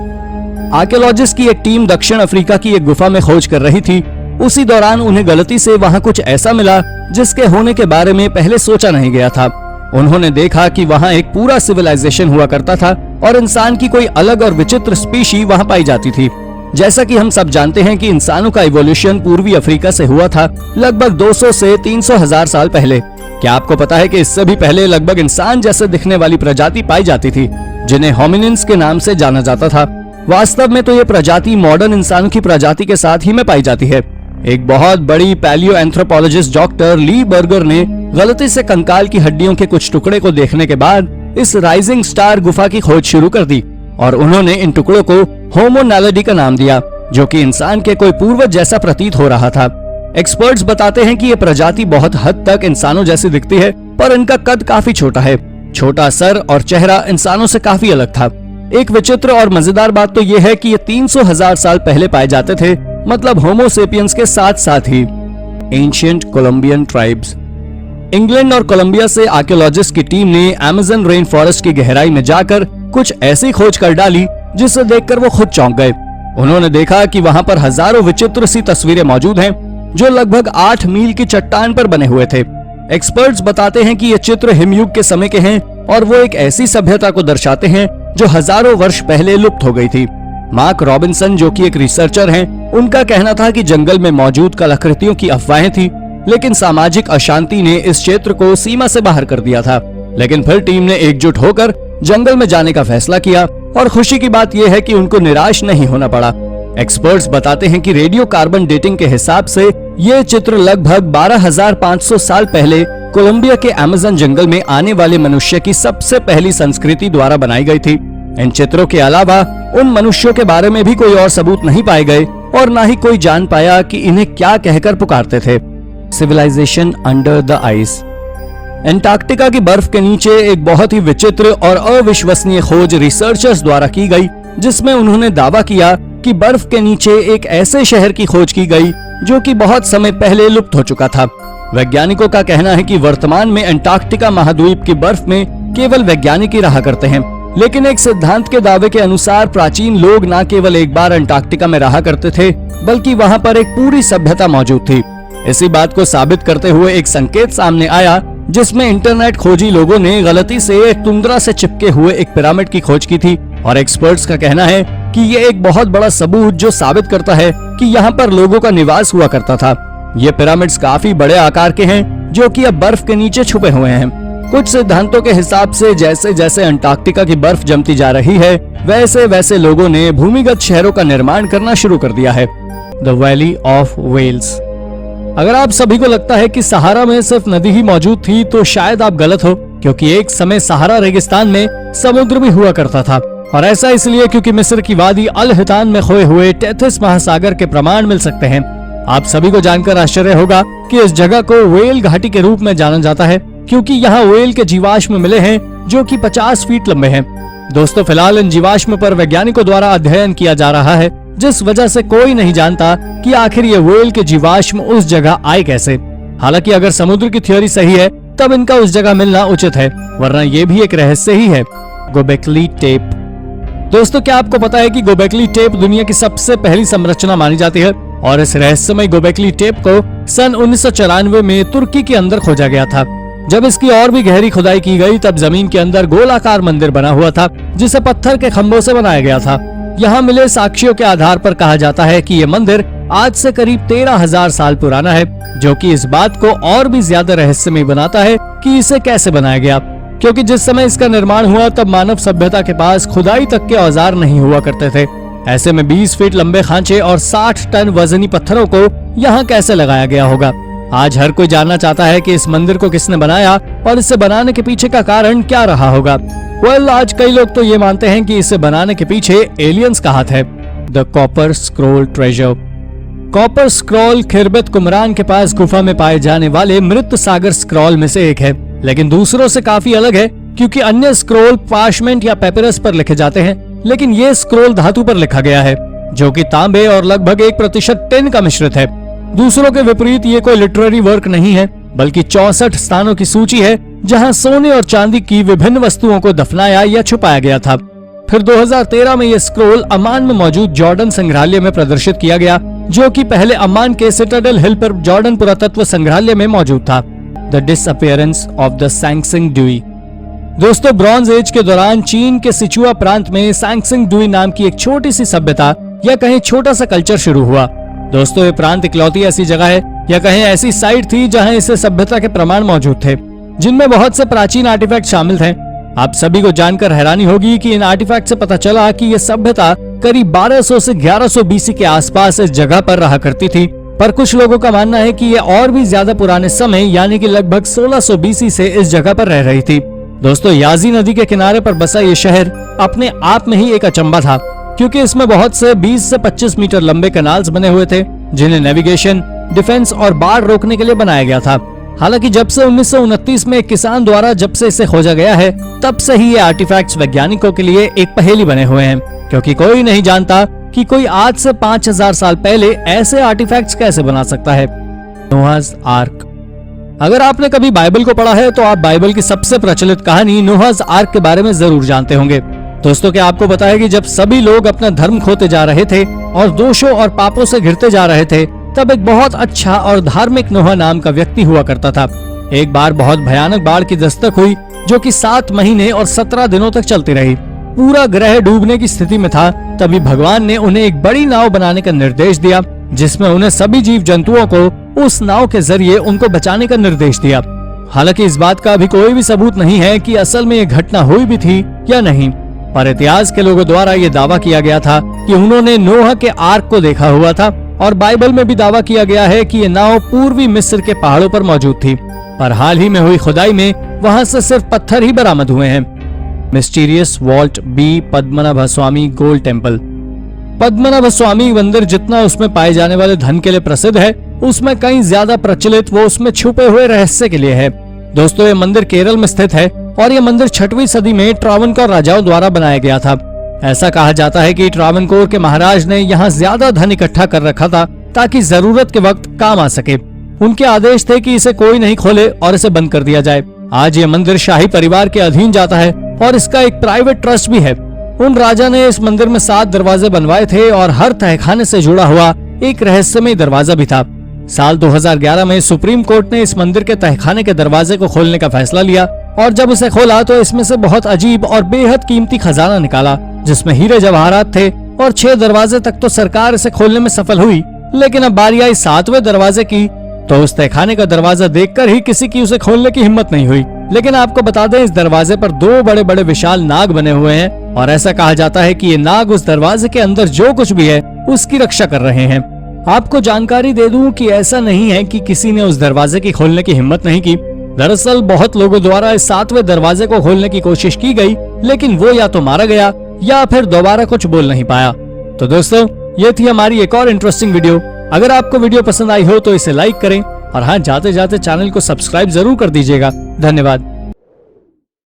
आर्कियोलॉजिस्ट की एक टीम दक्षिण अफ्रीका की एक गुफा में खोज कर रही थी। उसी दौरान उन्हें गलती से वहां कुछ ऐसा मिला जिसके होने के बारे में पहले सोचा नहीं गया था। उन्होंने देखा कि वहां एक पूरा सिविलाइजेशन हुआ करता था और इंसान की कोई अलग और विचित्र स्पीशी वहां पाई जाती थी। जैसा कि हम सब जानते हैं कि इंसानों का इवोल्यूशन पूर्वी अफ्रीका से हुआ था लगभग 200 से 300 हजार साल पहले। क्या आपको पता है कि इससे भी पहले लगभग इंसान जैसे दिखने वाली प्रजाति पाई जाती थी जिन्हें होमिनिन्स के नाम से जाना जाता था। वास्तव में तो ये प्रजाति मॉडर्न इंसानों की प्रजाति के साथ ही में पाई जाती है। एक बहुत बड़ी palaeo anthropologist doctor Li burger ने गलती से कंकाल की हड्डियों के कुछ टुकड़े को देखने के बाद इस राइजिंग स्टार गुफा की खोज शुरू कर दी और उन्होंने इन टुकड़ों को होमो नैलिडी का नाम दिया, जो कि इंसान के कोई पूर्वज जैसा प्रतीत हो रहा था। एक्सपर्ट्स बताते हैं कि ये प्रजाति बहुत हद तक इंसानों जैसी दिखती है, पर इनका कद काफी छोटा है। छोटा सर और चेहरा इंसानों से काफी अलग था। एक विचित्र और मजेदार बात तो ये है कि ये 300 हजार साल पहले पाए जाते थे, मतलब होमो सेपियंस के साथ साथ ही। Ancient Colombian tribes. इंग्लैंड और कोलंबिया से आर्कियोलॉजिस्ट की टीम ने अमेज़न रेन फॉरेस्ट की गहराई में जाकर कुछ ऐसी खोज कर डाली जिसे देखकर वो खुद चौंक गए। उन्होंने देखा कि वहां पर हजारों विचित्र सी तस्वीरें मौजूद हैं, जो लगभग 8 मील की चट्टान पर बने हुए थे। एक्सपर्ट्स बताते हैं कि ये चित्र हिमयुग के समय के हैं और वो एक ऐसी सभ्यता को दर्शाते हैं जो हजारों वर्ष पहले लुप्त हो गई थी। मार्क रॉबिन्सन, जो कि एक रिसर्चर हैं, उनका कहना था कि जंगल में मौजूद कलाकृतियों की अफवाहें थी, लेकिन सामाजिक अशांति ने इस क्षेत्र को सीमा से बाहर कर दिया था। लेकिन फिर टीम ने एकजुट होकर जंगल में जाने का फैसला किया और खुशी की बात यह है कि उनको निराश नहीं होना पड़ा। एक्सपर्ट्स बताते हैं कि रेडियो कार्बन डेटिंग के हिसाब से ये चित्र लगभग 12,500 साल पहले कोलंबिया के अमेज़न जंगल में आने वाले मनुष्य की सबसे पहली संस्कृति द्वारा बनाई गई थी। इन चित्रों के अलावा उन मनुष्यों के बारे में भी कोई और सबूत नहीं पाए गए और न ही कोई जान पाया कि इन्हें क्या कहकर पुकारते थे। Civilisation under the ice. Antarctica की बर्फ के नीचे एक बहुत ही विचित्र और अविश्वसनीय खोज रिसर्चर्स द्वारा की गई, जिसमें उन्होंने दावा किया कि बर्फ के नीचे एक ऐसे शहर की खोज की गई जो कि बहुत समय पहले लुप्त हो चुका था। वैज्ञानिकों का कहना है कि वर्तमान में एंटार्क्टिका महाद्वीप की बर्फ में केवल वैज्ञानिक ही रहा करते हैं, लेकिन एक सिद्धांत के दावे के अनुसार प्राचीन लोग न केवल एक बार एंटार्क्टिका में रहा करते थे, बल्कि वहां पर एक पूरी सभ्यता मौजूद थी। इसी बात को साबित करते हुए एक संकेत सामने आया, जिसमें इंटरनेट खोजी लोगों ने गलती से तुंद्रा से चिपके हुए एक पिरामिड की खोज की थी और एक्सपर्ट्स का कहना है कि ये एक बहुत बड़ा सबूत जो साबित करता है कि यहाँ पर लोगों का निवास हुआ करता था। ये पिरामिड्स काफी बड़े आकार के हैं, जो कि अब बर्फ के नीचे छुपे हुए हैं। कुछ सिद्धांतों के हिसाब से जैसे जैसे अंटार्कटिका की बर्फ जमती जा रही है, वैसे वैसे लोगों ने भूमिगत शहरों का निर्माण करना शुरू कर दिया है। The Valley of Wells. अगर आप सभी को लगता है कि सहारा में सिर्फ नदी ही मौजूद थी, तो शायद आप गलत हो, क्योंकि एक समय सहारा रेगिस्तान में समुद्र भी हुआ करता था। और ऐसा इसलिए क्योंकि मिस्र की वादी अल हितान में खोए हुए टेथिस महासागर के प्रमाण मिल सकते हैं। आप सभी को जानकर आश्चर्य होगा कि इस जगह को व्हेल घाटी के रूप में जाना जाता है, क्योंकि यहाँ व्हेल के जीवाश्म मिले हैं जो कि 50 फीट लंबे हैं। दोस्तों, फिलहाल इन जीवाश्म पर वैज्ञानिकों द्वारा अध्ययन किया जा रहा है, जिस वजह से कोई नहीं जानता कि आखिर ये व्हेल के जीवाश्म उस जगह आए कैसे। हालांकि अगर समुद्र की थ्योरी सही है, तब इनका उस जगह मिलना उचित है, वरना ये भी एक रहस्य ही है। Gobekli Tepe. दोस्तों, क्या आपको पता है कि गोबेकली टेप दुनिया की सबसे पहली संरचना मानी जाती है और इस रहस्यमय गोबेकली टेप को सन 1994 में तुर्की के अंदर खोजा गया था। जब इसकी और भी गहरी खुदाई की गई, तब जमीन के अंदर गोलाकार मंदिर बना हुआ था, जिसे पत्थर के खंभों से बनाया गया था। यहाँ मिले साक्ष्यों के आधार पर कहा जाता है कि ये मंदिर आज से करीब 13,000 साल पुराना है, जो कि इस बात को और भी ज्यादा रहस्यमय बनाता है कि इसे कैसे बनाया गया, क्योंकि जिस समय इसका निर्माण हुआ तब मानव सभ्यता के पास खुदाई तक के औजार नहीं हुआ करते थे। ऐसे में 20 फीट लंबे खांचे और 60 टन वजनी पत्थरों को यहाँ कैसे लगाया गया होगा। आज हर कोई जानना चाहता है कि इस मंदिर को किसने बनाया और इसे बनाने के पीछे का कारण क्या रहा होगा। आज कई लोग तो ये मानते हैं कि इसे बनाने के पीछे एलियंस का हाथ है। The copper scroll treasure. Copper scroll Khirbet Qumran के पास गुफा में पाए जाने वाले मृत सागर स्क्रॉल में से एक है, लेकिन दूसरों से काफी अलग है, क्योंकि अन्य स्क्रोल पार्चमेंट या पेपिरस पर लिखे जाते हैं, लेकिन ये स्क्रोल धातु पर लिखा गया है, जो कि तांबे और लगभग 1% टिन का मिश्रित है। दूसरों के विपरीत ये कोई लिटरेरी वर्क नहीं है, बल्कि 64 स्थानों की सूची है जहां सोने और चांदी की विभिन्न वस्तुओं को दफनाया या छुपाया गया था। फिर 2013 में यह स्क्रोल अम्मान में मौजूद जॉर्डन संग्रहालय में प्रदर्शित किया गया, जो कि पहले अम्मान के सिटाडेल हिल पर जॉर्डन पुरातत्व संग्रहालय में मौजूद था। The disappearance of the Sanxingdui. दोस्तों, ब्रॉन्ज एज के दौरान चीन के सिचुआ प्रांत में सैंक्सिंग ड्यूई नाम की एक छोटी सी सभ्यता या कहीं छोटा सा कल्चर शुरू हुआ। दोस्तों, ये प्रांत इकलौती ऐसी जगह है या कहीं ऐसी साइट थी जहां इसे सभ्यता के प्रमाण मौजूद थे, जिनमें बहुत से प्राचीन आर्टिफैक्ट शामिल थे। आप सभी को जानकर हैरानी होगी कि इन आर्टिफैक्ट से पता चला कि यह सभ्यता करीब 1200 से 1100 बीसी के आसपास इस जगह पर रहा करती थी, पर कुछ लोगों का मानना है कि यह और भी ज्यादा पुराने समय यानी कि लगभग 1600 बीसी से इस जगह पर रह रही थी। दोस्तों, याजी नदी के किनारे पर बसा ये शहर अपने आप में ही एक अचंभा था, क्योंकि इसमें बहुत से 20 से 25 मीटर लंबे कैनाल्स बने हुए थे, जिन्हें नेविगेशन, डिफेंस और बाढ़ रोकने के लिए बनाया गया था। हालांकि जब से 1929 में एक किसान द्वारा जब से इसे खोजा गया है, तब से ही ये आर्टिफैक्ट्स वैज्ञानिकों के लिए एक पहेली बने हुए हैं, क्योंकि कोई नहीं जानता कि कोई आज से 5000 साल पहले ऐसे आर्टिफैक्ट्स कैसे बना सकता है। नोआह's आर्क। अगर आपने कभी बाइबल को पढ़ा है तो आप बाइबल की सबसे प्रचलित कहानी नोआह's आर्क के बारे में जरूर जानते होंगे। दोस्तों, क्या आपको पता है कि जब सभी लोग अपना धर्म खोते जा रहे थे और दोषों और पापों से घिरते जा रहे थे, तब एक बहुत अच्छा और धार्मिक नोहा नाम का व्यक्ति हुआ करता था। एक बार बहुत भयानक बाढ़ की दस्तक हुई, जो कि 7 महीने और 17 दिनों तक चलती रही। पूरा ग्रह डूबने की स्थिति में था। तभी भगवान ने उन्हें एक बड़ी नाव बनाने का निर्देश दिया, जिसमें उन्हें सभी जीव जंतुओं को उस नाव के जरिए उनको बचाने का निर्देश दिया। हालांकि इस बात का अभी कोई भी सबूत नहीं है कि असल में ये घटना हुई भी थी या नहीं, पर इतिहास के लोगों द्वारा ये दावा किया गया था कि उन्होंने नोह के आर्क को देखा हुआ था, और बाइबल में भी दावा किया गया है कि ये नाव पूर्वी मिस्र के पहाड़ों पर मौजूद थी, पर हाल ही में हुई खुदाई में वहां से सिर्फ पत्थर ही बरामद हुए हैं। मिस्टीरियस वॉल्ट बी पद्मनाभ स्वामी गोल्ड टेम्पल। पद्मनाभ स्वामी मंदिर जितना उसमें पाए जाने वाले धन के लिए प्रसिद्ध है, उसमें कहीं ज्यादा प्रचलित वो उसमें छुपे हुए रहस्य के लिए है। दोस्तों, ये मंदिर केरल में स्थित है और ये मंदिर 6वीं सदी में ट्रावनकोर राजाओं द्वारा बनाया गया था। ऐसा कहा जाता है कि ट्रावनकोर के महाराज ने यहाँ ज्यादा धन इकट्ठा कर रखा था ताकि जरूरत के वक्त काम आ सके। उनके आदेश थे कि इसे कोई नहीं खोले और इसे बंद कर दिया जाए। आज ये मंदिर शाही परिवार के अधीन जाता है और इसका एक प्राइवेट ट्रस्ट भी है। उन राजा ने इस मंदिर में 7 दरवाजे बनवाए थे और हर तहखाने से जुड़ा हुआ एक रहस्यमय दरवाजा भी था। साल 2011 में सुप्रीम कोर्ट ने इस मंदिर के तहखाने के दरवाजे को खोलने का फैसला लिया, और जब उसे खोला तो इसमें से बहुत अजीब और बेहद कीमती खजाना निकाला, जिसमें हीरे जवाहरात थे, और 6 दरवाजे तक तो सरकार इसे खोलने में सफल हुई। लेकिन अब बारी आई 7वें दरवाजे की, तो उस तहखाने का दरवाजा देखकर ही किसी की उसे खोलने की हिम्मत नहीं हुई। लेकिन आपको बता दें, इस दरवाजे पर 2 बड़े बड़े विशाल नाग बने हुए हैं, और ऐसा कहा जाता है कि ये नाग उस दरवाजे के अंदर जो कुछ भी है उसकी रक्षा कर रहे हैं। आपको जानकारी दे दूं कि ऐसा नहीं है कि किसी ने उस दरवाजे की खोलने की हिम्मत नहीं की। दरअसल बहुत लोगों द्वारा इस 7वें दरवाजे को खोलने की कोशिश की गई, लेकिन वो या तो मारा गया या फिर दोबारा कुछ बोल नहीं पाया। तो दोस्तों, ये थी हमारी एक और इंटरेस्टिंग वीडियो। अगर आपको वीडियो पसंद आई हो तो इसे लाइक करें, और हाँ, जाते जाते चैनल को सब्सक्राइब जरूर कर दीजिएगा। धन्यवाद।